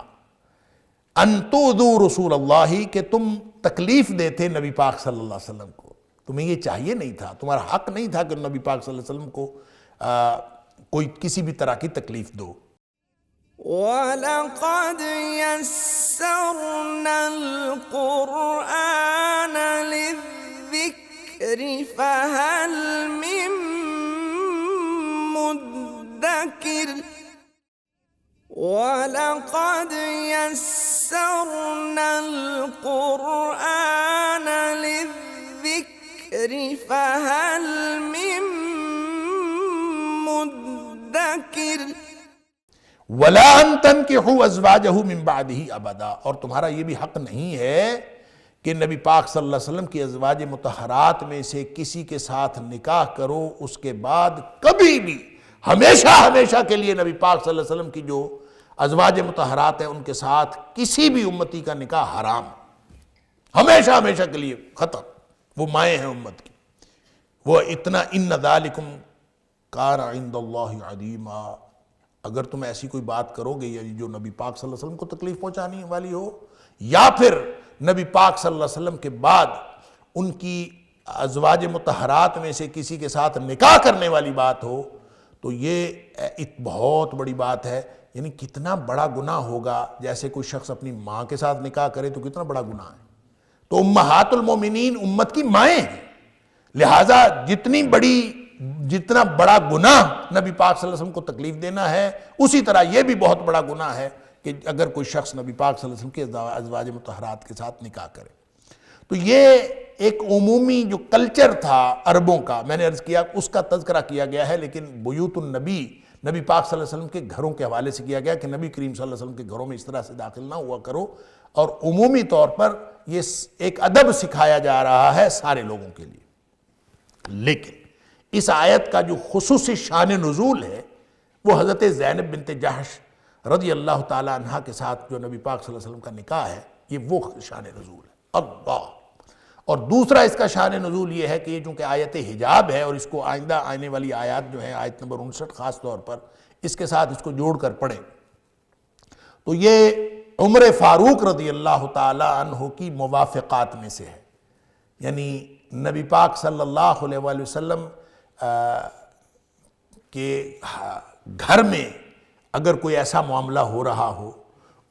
ان تؤذوا رسول اللہ، کہ تم تکلیف دیتے نبی پاک صلی اللہ علیہ وسلم کو، تمہیں یہ چاہیے نہیں تھا، تمہارا حق نہیں تھا کہ نبی پاک صلی اللہ علیہ وسلم کو کوئی کسی بھی طرح کی تکلیف دو۔ وَلَقَدْ يَسَّرْنَا الْقُرْآنَ لِلذِّكْرِ فَهَلْ مِن مُدَّكِرٍ وَلَقَدْ يَسَّرْنَا الْقُرْآنَ لِلذِّكْرِ فَهَلْ مِن مُدَّكِرٍ وَلَا أَن تَنْكِحُوا أَزْوَاجَهُ مِن بَعْدِهِ أَبَدًا، اور تمہارا یہ بھی حق نہیں ہے کہ نبی پاک صلی اللہ علیہ وسلم کی ازواج مطہرات میں سے کسی کے ساتھ نکاح کرو اس کے بعد کبھی بھی، ہمیشہ ہمیشہ کے لیے نبی پاک صلی اللہ علیہ وسلم کی جو ازواج مطہرات ہیں ان کے ساتھ کسی بھی امتی کا نکاح حرام، ہمیشہ ہمیشہ کے لیے ختم، وہ مائیں ہیں امت کی۔ وہ اتنا ان ذالکم کان عند اللہ عظیما، اگر تم ایسی کوئی بات کرو گے یعنی جو نبی پاک صلی اللہ علیہ وسلم کو تکلیف پہنچانے والی ہو، یا پھر نبی پاک صلی اللہ علیہ وسلم کے بعد ان کی ازواج مطہرات میں سے کسی کے ساتھ نکاح کرنے والی بات ہو، تو یہ ایک بہت بڑی بات ہے۔ یعنی کتنا بڑا گناہ ہوگا، جیسے کوئی شخص اپنی ماں کے ساتھ نکاح کرے تو کتنا بڑا گناہ ہے۔ تو امہات المومنین امت کی مائیں ہیں، لہٰذا جتنا بڑا گناہ نبی پاک صلی اللہ علیہ وسلم کو تکلیف دینا ہے، اسی طرح یہ بھی بہت بڑا گناہ ہے کہ اگر کوئی شخص نبی پاک صلی اللہ علیہ وسلم کے ازواج مطہرات کے ساتھ نکاح کرے۔ تو یہ ایک عمومی جو کلچر تھا عربوں کا، میں نے عرض کیا اس کا تذکرہ کیا گیا ہے، لیکن بیوت النبی نبی پاک صلی اللہ علیہ وسلم کے گھروں کے حوالے سے کیا گیا کہ نبی کریم صلی اللہ علیہ وسلم کے گھروں میں اس طرح سے داخل نہ ہوا کرو، اور عمومی طور پر یہ ایک ادب سکھایا جا رہا ہے سارے لوگوں کے لیے۔ لیکن اس آیت کا جو خصوصی شان نزول ہے وہ حضرت زینب بنت جحش رضی اللہ تعالی عنہ کے ساتھ جو نبی پاک صلی اللہ علیہ وسلم کا نکاح ہے، یہ وہ شان نزول ہے۔ اللہ! اور دوسرا اس کا شان نزول یہ ہے کہ یہ چونکہ آیت حجاب ہے، اور اس کو آئندہ آنے والی آیات جو ہیں آیت نمبر 59 خاص طور پر اس کے ساتھ اس کو جوڑ کر پڑھیں، تو یہ عمر فاروق رضی اللہ تعالی عنہ کی موافقات میں سے ہے۔ یعنی نبی پاک صلی اللہ علیہ وآلہ وسلم کے گھر میں اگر کوئی ایسا معاملہ ہو رہا ہو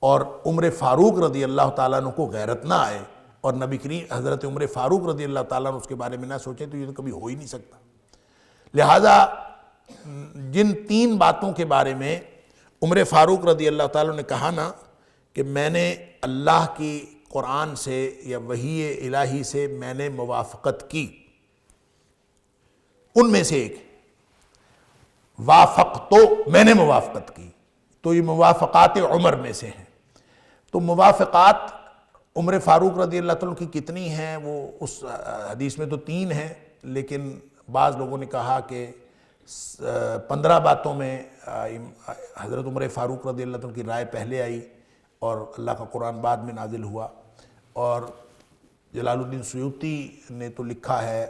اور عمر فاروق رضی اللہ تعالیٰ عنہ کو غیرت نہ آئے اور نبی کریم حضرت عمر فاروق رضی اللہ تعالیٰ عنہ اس کے بارے میں نہ سوچیں تو یہ تو کبھی ہو ہی نہیں سکتا۔ لہٰذا جن تین باتوں کے بارے میں عمر فاروق رضی اللہ تعالیٰ عنہ نے کہا نا کہ میں نے اللہ کی قرآن سے یا وحی الہی سے میں نے موافقت کی، ان میں سے ایک وافق تو میں نے موافقت کی، تو یہ موافقات عمر میں سے ہیں۔ تو موافقات عمر فاروق رضی اللہ تعالیٰ کی کتنی ہیں وہ اس حدیث میں تو 3 ہیں، لیکن بعض لوگوں نے کہا کہ 15 باتوں میں حضرت عمر فاروق رضی اللہ تعالیٰ کی رائے پہلے آئی اور اللہ کا قرآن بعد میں نازل ہوا۔ اور جلال الدین سیوطی نے تو لکھا ہے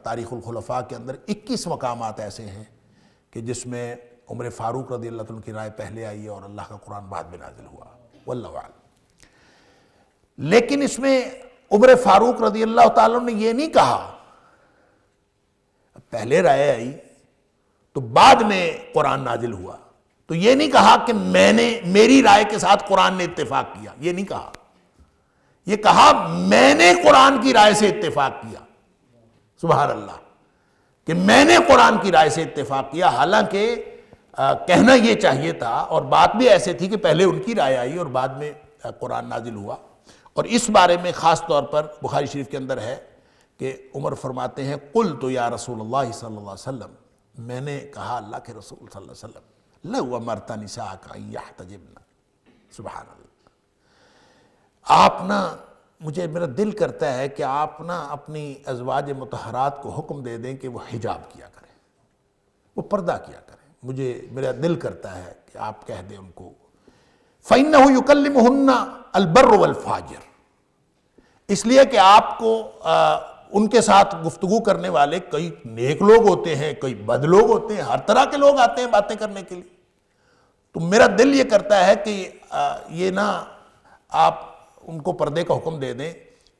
تاریخ الخلفاء کے اندر 21 مقامات ایسے ہیں کہ جس میں عمر فاروق رضی اللہ عنہ کی رائے پہلے آئی اور اللہ کا قرآن بعد میں نازل ہوا، واللہ اعلم۔ لیکن اس میں عمر فاروق رضی اللہ تعالیٰ نے یہ نہیں کہا پہلے رائے آئی تو بعد میں قرآن نازل ہوا، تو یہ نہیں کہا کہ میری رائے کے ساتھ قرآن نے اتفاق کیا، یہ نہیں کہا، یہ کہا میں نے قرآن کی رائے سے اتفاق کیا۔ سبحان اللہ، کہ میں نے قرآن کی رائے سے اتفاق کیا، حالانکہ کہنا یہ چاہیے تھا، اور بات بھی ایسے تھی کہ پہلے ان کی رائے آئی اور بعد میں قرآن نازل ہوا۔ اور اس بارے میں خاص طور پر بخاری شریف کے اندر ہے کہ عمر فرماتے ہیں قلت یا رسول اللہ صلی اللہ علیہ وسلم، میں نے کہا اللہ کے رسول صلی اللہ علیہ وسلم لو امرت نساءک ان یحتجبن، سبحان اللہ، آپ نا مجھے میرا دل کرتا ہے کہ آپ نا اپنی ازواج مطہرات کو حکم دے دیں کہ وہ حجاب کیا کریں، وہ پردہ کیا کریں، میرا دل کرتا ہے کہ آپ کہہ دیں ان کو فَإِنَّهُ يُكَلِّمُهُنَّ الْبَرُّ وَالْفَاجِرُ، اس لیے کہ آپ کو ان کے ساتھ گفتگو کرنے والے کئی نیک لوگ ہوتے ہیں، کئی بد لوگ ہوتے ہیں، ہر طرح کے لوگ آتے ہیں باتیں کرنے کے لیے۔ تو میرا دل یہ کرتا ہے کہ یہ نا آپ ان کو پردے کا حکم دے دیں،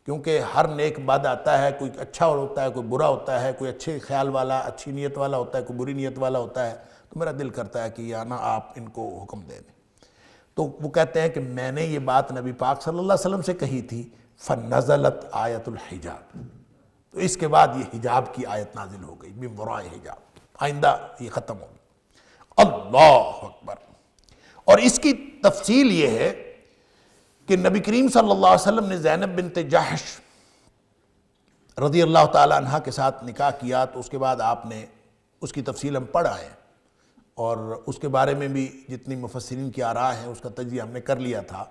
کیونکہ ہر نیک بد آتا ہے، کوئی اچھا ہوتا ہے، کوئی برا ہوتا ہے، کوئی اچھے خیال والا اچھی نیت والا ہوتا ہے، کوئی بری نیت والا ہوتا ہے، تو میرا دل کرتا ہے کہ یا نا آپ ان کو حکم دے دیں۔ تو وہ کہتے ہیں کہ میں نے یہ بات نبی پاک صلی اللہ علیہ وسلم سے کہی تھی، فَنَزَلَتْ آیَةُ الْحِجَاب، تو اس کے بعد یہ حجاب کی آیت نازل ہو گئی، من وراء حجاب، آئندہ یہ ختم ہوگی۔ اللہ اکبر۔ اور اس کی تفصیل یہ ہے کہ نبی کریم صلی اللہ علیہ وسلم نے زینب بنت جحش رضی اللہ تعالی عنہ کے ساتھ نکاح کیا، تو اس کے بعد آپ نے اس کی تفصیل ہم پڑھ آئے ہیں، اور اس کے بارے میں بھی جتنی مفسرین کی آراء ہیں اس کا تجزیہ ہم نے کر لیا تھا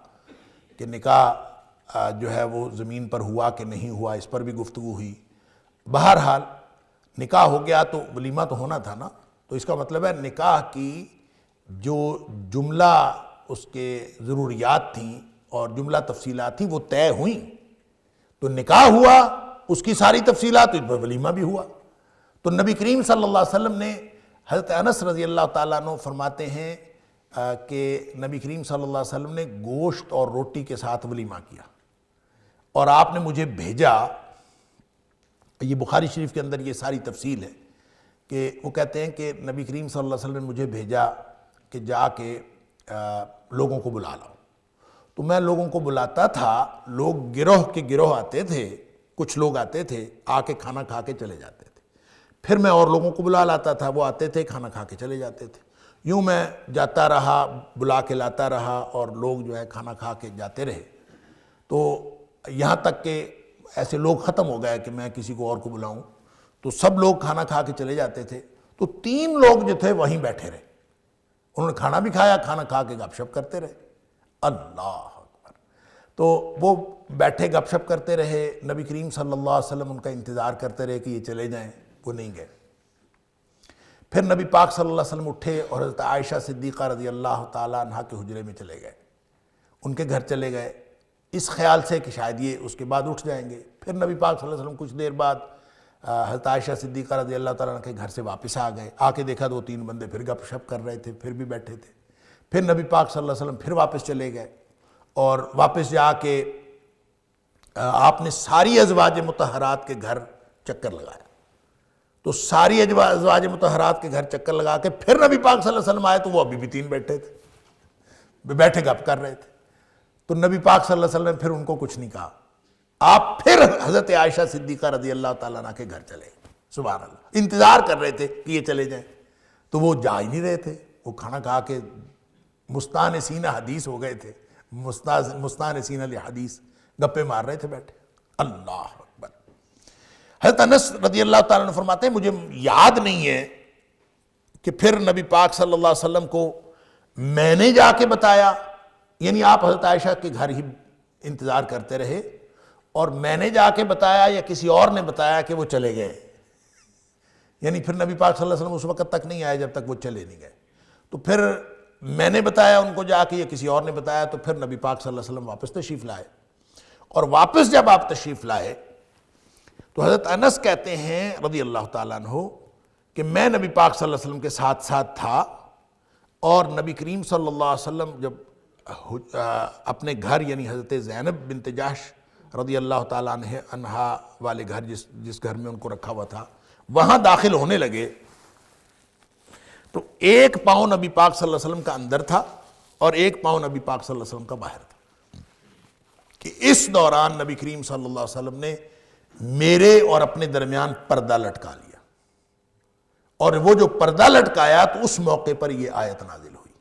کہ نکاح جو ہے وہ زمین پر ہوا کہ نہیں ہوا، اس پر بھی گفتگو ہوئی۔ بہرحال نکاح ہو گیا تو ولیمہ تو ہونا تھا نا، تو اس کا مطلب ہے نکاح کی جو جملہ اس کے ضروریات تھیں اور جملہ تفصیلات تھیں وہ طے ہوئیں، تو نکاح ہوا، اس کی ساری تفصیلات، اس پر ولیمہ بھی ہوا۔ تو نبی کریم صلی اللہ علیہ وسلم نے، حضرت انس رضی اللہ تعالیٰ عنہ فرماتے ہیں کہ نبی کریم صلی اللہ علیہ وسلم نے گوشت اور روٹی کے ساتھ ولیمہ کیا، اور آپ نے مجھے بھیجا، یہ بخاری شریف کے اندر یہ ساری تفصیل ہے کہ وہ کہتے ہیں کہ نبی کریم صلی اللہ علیہ وسلم نے مجھے بھیجا کہ جا کے لوگوں کو بلا لاؤ۔ تو میں لوگوں کو بلاتا تھا، لوگ گروہ کے گروہ آتے تھے، کچھ لوگ آتے تھے آ کے کھانا کھا کے چلے جاتے تھے، پھر میں اور لوگوں کو بلا لاتا تھا، وہ آتے تھے کھانا کھا کے چلے جاتے تھے، یوں میں جاتا رہا، بلا کے لاتا رہا، اور لوگ جو ہے کھانا کھا کے جاتے رہے، تو یہاں تک کہ ایسے لوگ ختم ہو گئے کہ میں کسی کو اور کو بلاؤں، تو سب لوگ کھانا کھا کے چلے جاتے تھے، تو 3 لوگ جو تھے وہیں بیٹھے رہے، انہوں نے کھانا بھی کھایا، کھانا کھا کے گپ شپ کرتے رہے۔ اللہ اکبر! تو وہ بیٹھے گپ شپ کرتے رہے، نبی کریم صلی اللہ علیہ وسلم ان کا انتظار کرتے رہے کہ یہ چلے جائیں، وہ نہیں گئے۔ پھر نبی پاک صلی اللہ علیہ وسلم اٹھے اور حضرت عائشہ صدیقہ رضی اللہ تعالیٰ عنہا کے حجرے میں چلے گئے، ان کے گھر چلے گئے، اس خیال سے کہ شاید یہ اس کے بعد اٹھ جائیں گے۔ پھر نبی پاک صلی اللہ علیہ وسلم کچھ دیر بعد حضرت عائشہ صدیقہ رضی اللہ تعالیٰ عنہ کے گھر سے واپس آ گئے، آ کے دیکھا 2-3 بندے پھر گپ شپ کر رہے تھے، پھر بھی بیٹھے تھے۔ پھر نبی پاک صلی اللہ علیہ وسلم پھر واپس چلے گئے، اور واپس جا کے آپ نے ساری ازواج مطہرات کے گھر چکر لگایا۔ تو ساری ازواج مطہرات کے گھر چکر لگا کے پھر نبی پاک صلی اللہ علیہ وسلم آئے تو وہ ابھی بھی 3 بیٹھے تھے، بیٹھے گپ کر رہے تھے۔ تو نبی پاک صلی اللہ علیہ وسلم نے پھر ان کو کچھ نہیں کہا، آپ پھر حضرت عائشہ صدیقہ رضی اللہ تعالیٰ عنہ کے گھر چلے گئے۔ سبحان اللہ! انتظار کر رہے تھے کہ یہ چلے جائیں، تو وہ جا ہی نہیں رہے تھے، وہ کھانا کھا کے مستانسین حدیث ہو گئے تھے، مستانسین الحدیث، گپے مار رہے تھے بیٹھے۔ اللہ اکبر! حضرت انس رضی اللہ تعالیٰ عنہ فرماتے ہیں مجھے یاد نہیں ہے کہ پھر نبی پاک صلی اللہ علیہ وسلم کو میں نے جا کے بتایا، یعنی آپ حضرت عائشہ کے گھر ہی انتظار کرتے رہے، اور میں نے جا کے بتایا یا کسی اور نے بتایا کہ وہ چلے گئے، یعنی پھر نبی پاک صلی اللہ علیہ وسلم اس وقت تک نہیں آئے جب تک وہ چلے نہیں گئے۔ تو پھر میں نے بتایا ان کو جا کے یا کسی اور نے بتایا، تو پھر نبی پاک صلی اللہ علیہ وسلم واپس تشریف لائے، اور واپس جب آپ تشریف لائے تو حضرت انس کہتے ہیں رضی اللہ تعالیٰ عنہ کہ میں نبی پاک صلی اللہ علیہ وسلم کے ساتھ ساتھ تھا، اور نبی کریم صلی اللہ علیہ وسلم جب اپنے گھر یعنی حضرت زینب بنت جحش رضی اللہ تعالیٰ عنہا والے گھر جس گھر میں ان کو رکھا ہوا تھا وہاں داخل ہونے لگے، تو ایک پاؤں نبی پاک صلی اللہ علیہ وسلم کا اندر تھا اور ایک پاؤں نبی پاک صلی اللہ علیہ وسلم کا باہر تھا، کہ اس دوران نبی کریم صلی اللہ علیہ وسلم نے میرے اور اپنے درمیان پردہ لٹکا لیا، اور وہ جو پردہ لٹکایا تو اس موقع پر یہ آیت نازل ہوئی،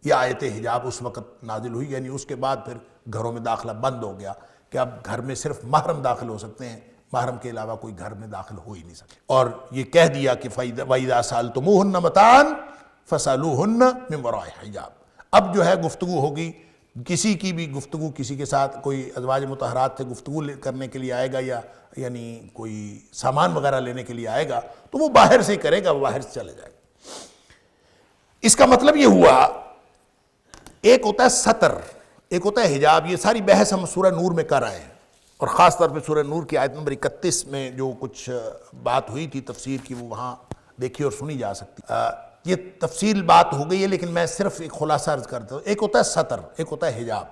یہ آیت حجاب اس وقت نازل ہوئی، یعنی اس کے بعد پھر گھروں میں داخلہ بند ہو گیا کہ اب گھر میں صرف محرم داخل ہو سکتے ہیں، محرم کے علاوہ کوئی گھر میں داخل ہو ہی نہیں سکے، اور یہ کہہ دیا کہ وَإِذَا سَأَلْتُمُوهُنَّ مَتَاعًا فَاسْأَلُوهُنَّ مِنْ وَرَاءِ حِجَاب۔ اب جو ہے گفتگو ہوگی، کسی کی بھی گفتگو کسی کے ساتھ، کوئی ازواج مطہرات سے گفتگو کرنے کے لیے آئے گا یا یعنی کوئی سامان وغیرہ لینے کے لیے آئے گا تو وہ باہر سے ہی کرے گا، وہ باہر سے چلے جائے گا۔ اس کا مطلب یہ ہوا، ایک ہوتا ہے ستر، ایک ہوتا ہے حجاب۔ یہ ساری بحث ہم سورہ نور میں کر رہے ہیں، اور خاص طور پہ سورہ نور کی آیت نمبر 31 میں جو کچھ بات ہوئی تھی تفسیر کی، وہ وہاں دیکھی اور سنی جا سکتی۔ یہ تفصیل بات ہو گئی ہے، لیکن میں صرف ایک خلاصہ عرض کرتا ہوں۔ ایک ہوتا ہے ستر، ایک ہوتا ہے حجاب۔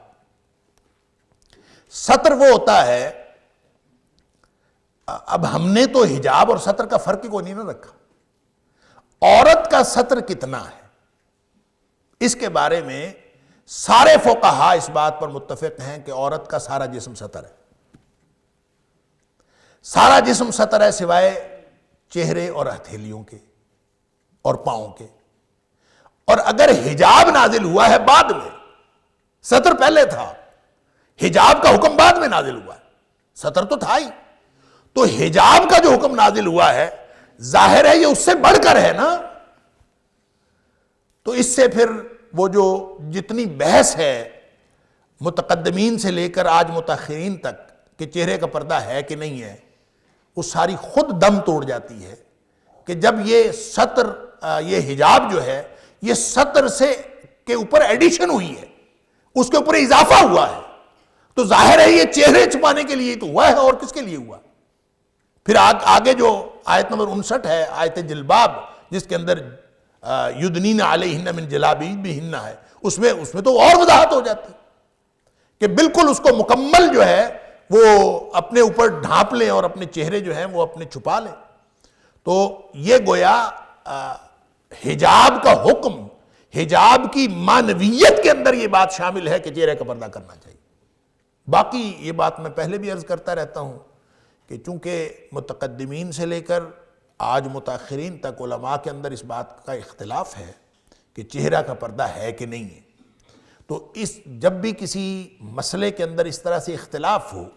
ستر وہ ہوتا ہے، اب ہم نے تو حجاب اور ستر کا فرق ہی کوئی نہیں نہ رکھا، عورت کا ستر کتنا ہے اس کے بارے میں سارے فقہاء اس بات پر متفق ہیں کہ عورت کا سارا جسم ستر ہے، سارا جسم ستر ہے سوائے چہرے اور ہتھیلیوں کے اور پاؤں کے۔ اور اگر حجاب نازل ہوا ہے بعد میں، ستر پہلے تھا، حجاب کا حکم بعد میں نازل ہوا ہے، ستر تو تھا ہی، تو حجاب کا جو حکم نازل ہوا ہے ظاہر ہے یہ اس سے بڑھ کر ہے نا۔ تو اس سے پھر وہ جو جتنی بحث ہے متقدمین سے لے کر آج متاخرین تک کہ چہرے کا پردہ ہے کہ نہیں ہے، وہ ساری خود دم توڑ جاتی ہے کہ جب یہ ستر، یہ حجاب جو ہے یہ ستر سے کے اوپر ایڈیشن ہوئی ہے، اس کے اوپر اضافہ ہوا ہے، تو ظاہر ہے یہ چہرے چھپانے کے لیے تو ہوا ہے، اور کس کے لیے ہوا؟ پھر آگے جو آیت نمبر 59 ہے، آیت جلباب، جس کے اندر یدنین علیہن من جلابیبہن ہے، اس میں تو اور وضاحت ہو جاتی کہ بالکل اس کو مکمل جو ہے وہ اپنے اوپر ڈھانپ لیں اور اپنے چہرے جو ہیں وہ اپنے چھپا لیں۔ تو یہ گویا حجاب کا حکم، حجاب کی معنویت کے اندر یہ بات شامل ہے کہ چہرے کا پردہ کرنا چاہیے۔ باقی یہ بات میں پہلے بھی عرض کرتا رہتا ہوں کہ چونکہ متقدمین سے لے کر آج متاخرین تک علماء کے اندر اس بات کا اختلاف ہے کہ چہرہ کا پردہ ہے کہ نہیں ہے، تو جب بھی کسی مسئلے کے اندر اس طرح سے اختلاف ہو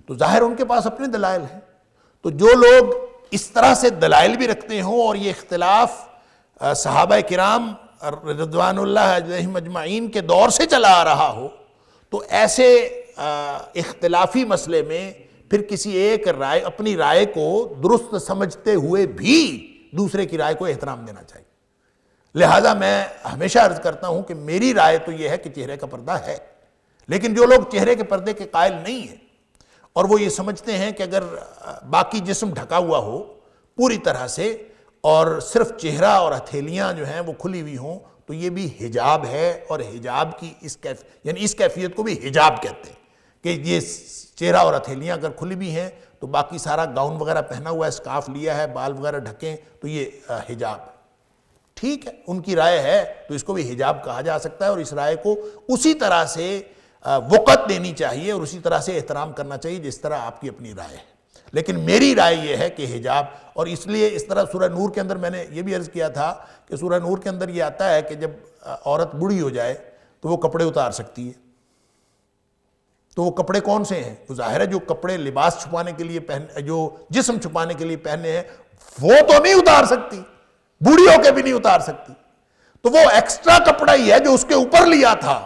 تو ظاہر ان کے پاس اپنے دلائل ہیں، تو جو لوگ اس طرح سے دلائل بھی رکھتے ہوں اور یہ اختلاف صحابہ کرام رضوان اللہ علیہم اجمعین کے دور سے چلا آ رہا ہو، تو ایسے اختلافی مسئلے میں پھر کسی ایک رائے، اپنی رائے کو درست سمجھتے ہوئے بھی دوسرے کی رائے کو احترام دینا چاہیے۔ لہذا میں ہمیشہ عرض کرتا ہوں کہ میری رائے تو یہ ہے کہ چہرے کا پردہ ہے، لیکن جو لوگ چہرے کے پردے کے قائل نہیں ہیں اور وہ یہ سمجھتے ہیں کہ اگر باقی جسم ڈھکا ہوا ہو پوری طرح سے اور صرف چہرہ اور ہتھیلیاں جو ہیں وہ کھلی ہوئی ہوں تو یہ بھی حجاب ہے، اور حجاب کی اس کیفیت کو بھی حجاب کہتے ہیں کہ یہ چہرہ اور ہتھیلیاں اگر کھلی بھی ہیں تو باقی سارا گاؤن وغیرہ پہنا ہوا ہے، اسکارف لیا ہے، بال وغیرہ ڈھکیں تو یہ حجاب ہے۔ ٹھیک ہے، ان کی رائے ہے تو اس کو بھی حجاب کہا جا سکتا ہے، اور اس رائے کو اسی طرح سے وقت دینی چاہیے اور اسی طرح سے احترام کرنا چاہیے جس طرح آپ کی اپنی رائے ہے۔ لیکن میری رائے یہ ہے کہ حجاب، اور اس لیے اس طرح سورہ نور کے اندر میں نے یہ بھی عرض کیا تھا کہ سورہ نور کے اندر یہ آتا ہے کہ جب عورت بوڑھی ہو جائے تو وہ کپڑے اتار سکتی ہے۔ تو وہ کپڑے کون سے ہیں؟ وہ ظاہر ہے جو کپڑے لباس چھپانے کے لیے جو جسم چھپانے کے لیے پہنے ہیں وہ تو نہیں اتار سکتی، بوڑھی ہو کے بھی نہیں اتار سکتی، تو وہ ایکسٹرا کپڑا ہی ہے جو اس کے اوپر لیا تھا،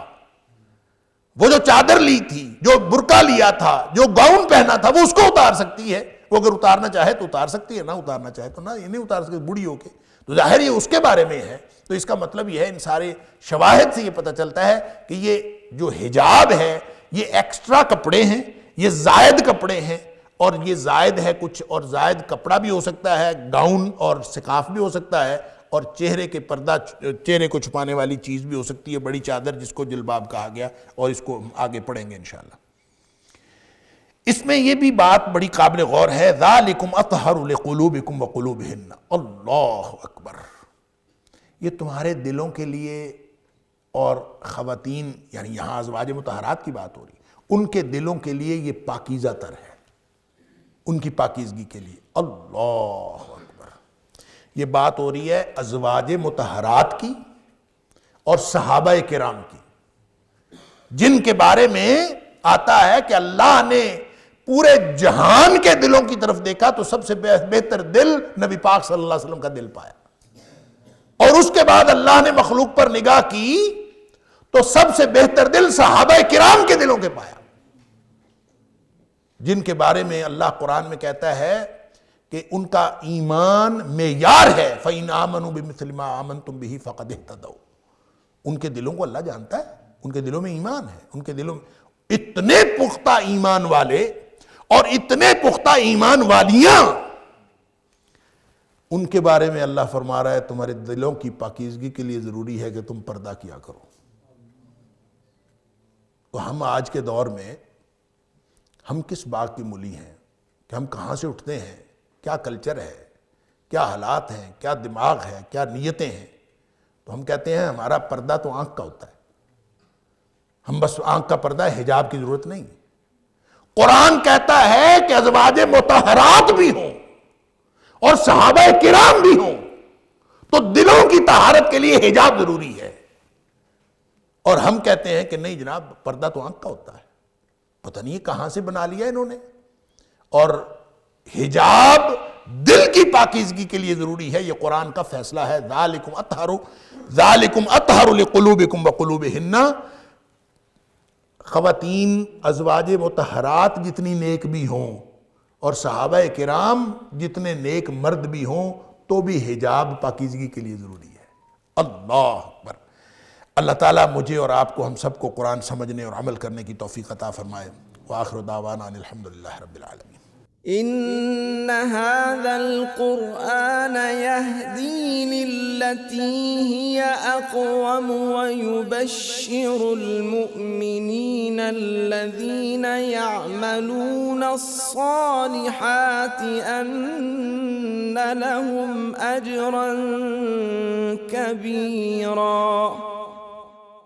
وہ جو چادر لی تھی، جو برقع لیا تھا، جو گاؤن پہنا تھا، وہ اس کو اتار سکتی ہے۔ وہ اگر اتارنا چاہے تو اتار سکتی ہے، نہ اتارنا چاہے تو نہ، یہ نہیں اتار سکتی بوڑھی ہو کے، تو ظاہر یہ اس کے بارے میں ہے۔ تو اس کا مطلب یہ ہے، ان سارے شواہد سے یہ پتہ چلتا ہے کہ یہ جو حجاب ہے یہ ایکسٹرا کپڑے ہیں، یہ زائد کپڑے ہیں، اور یہ زائد ہے کچھ، اور زائد کپڑا بھی ہو سکتا ہے، گاؤن اور سکارف بھی ہو سکتا ہے، اور چہرے کے پردہ، چہرے کو چھپانے والی چیز بھی ہو سکتی ہے، بڑی چادر جس کو جلباب کہا گیا، اور اس کو آگے پڑھیں گے انشاءاللہ۔ اس میں یہ بھی بات بڑی قابل غور ہے، ذالکم اطہر لقلوبکم وقلوبہن، اللہ اکبر، یہ تمہارے دلوں کے لیے، اور خواتین یعنی یہاں ازواج مطہرات کی بات ہو رہی، ان کے دلوں کے لیے یہ پاکیزہ تر ہے، ان کی پاکیزگی کے لیے۔ اللہ اکبر، یہ بات ہو رہی ہے ازواج مطہرات کی اور صحابہ کرام کی، جن کے بارے میں آتا ہے کہ اللہ نے پورے جہان کے دلوں کی طرف دیکھا تو سب سے بہتر دل نبی پاک صلی اللہ علیہ وسلم کا دل پایا، اور اس کے بعد اللہ نے مخلوق پر نگاہ کی تو سب سے بہتر دل صحابہ کرام کے دلوں کے پایا، جن کے بارے میں اللہ قرآن میں کہتا ہے کہ ان کا ایمان معیار ہے، فَإِنْ آمَنُوا بِمِثْلِ مَا آمَنْتُمْ بِهِ فَقَدِ اهْتَدَوْا۔ ان کے دلوں کو اللہ جانتا ہے، ان کے دلوں میں ایمان ہے، ان کے دلوں میں اتنے پختہ ایمان والے اور اتنے پختہ ایمان والیاں، ان کے بارے میں اللہ فرما رہا ہے تمہارے دلوں کی پاکیزگی کے لیے ضروری ہے کہ تم پردہ کیا کرو۔ تو ہم آج کے دور میں ہم کس باغ کی مولی ہیں کہ ہم کہاں سے اٹھتے ہیں، کیا کلچر ہے، کیا حالات ہیں، کیا دماغ ہے، کیا نیتیں ہیں، تو ہم کہتے ہیں ہمارا پردہ تو آنکھ کا ہوتا ہے، ہم بس آنکھ کا پردہ ہے، حجاب کی ضرورت نہیں۔ قرآن کہتا ہے کہ ازواج مطہرات بھی ہوں اور صحابہ کرام بھی ہوں تو دلوں کی طہارت کے لیے حجاب ضروری ہے، اور ہم کہتے ہیں کہ نہیں جناب پردہ تو آنکھ کا ہوتا ہے، پتہ نہیں کہاں سے بنا لیا انہوں نے۔ اور حجاب دل کی پاکیزگی کے لیے ضروری ہے، یہ قرآن کا فیصلہ ہے، ذالکم اطہر لقلوبکم وقلوبہن۔ خواتین ازواج مطہرات جتنی نیک بھی ہوں اور صحابہ کرام جتنے نیک مرد بھی ہوں تو بھی حجاب پاکیزگی کے لیے ضروری ہے۔ اللہ اکبر، اللہ تعالیٰ مجھے اور آپ کو ہم سب کو قرآن سمجھنے اور عمل کرنے کی توفیق عطا فرمائے۔ وآخر دعوانا ان الحمدللہ رب العالمین۔ إن هذا القرآن يهدي للتي هي أقوم ويبشر المؤمنين الذين يعملون الصالحات أن لهم أجرا كبيرا۔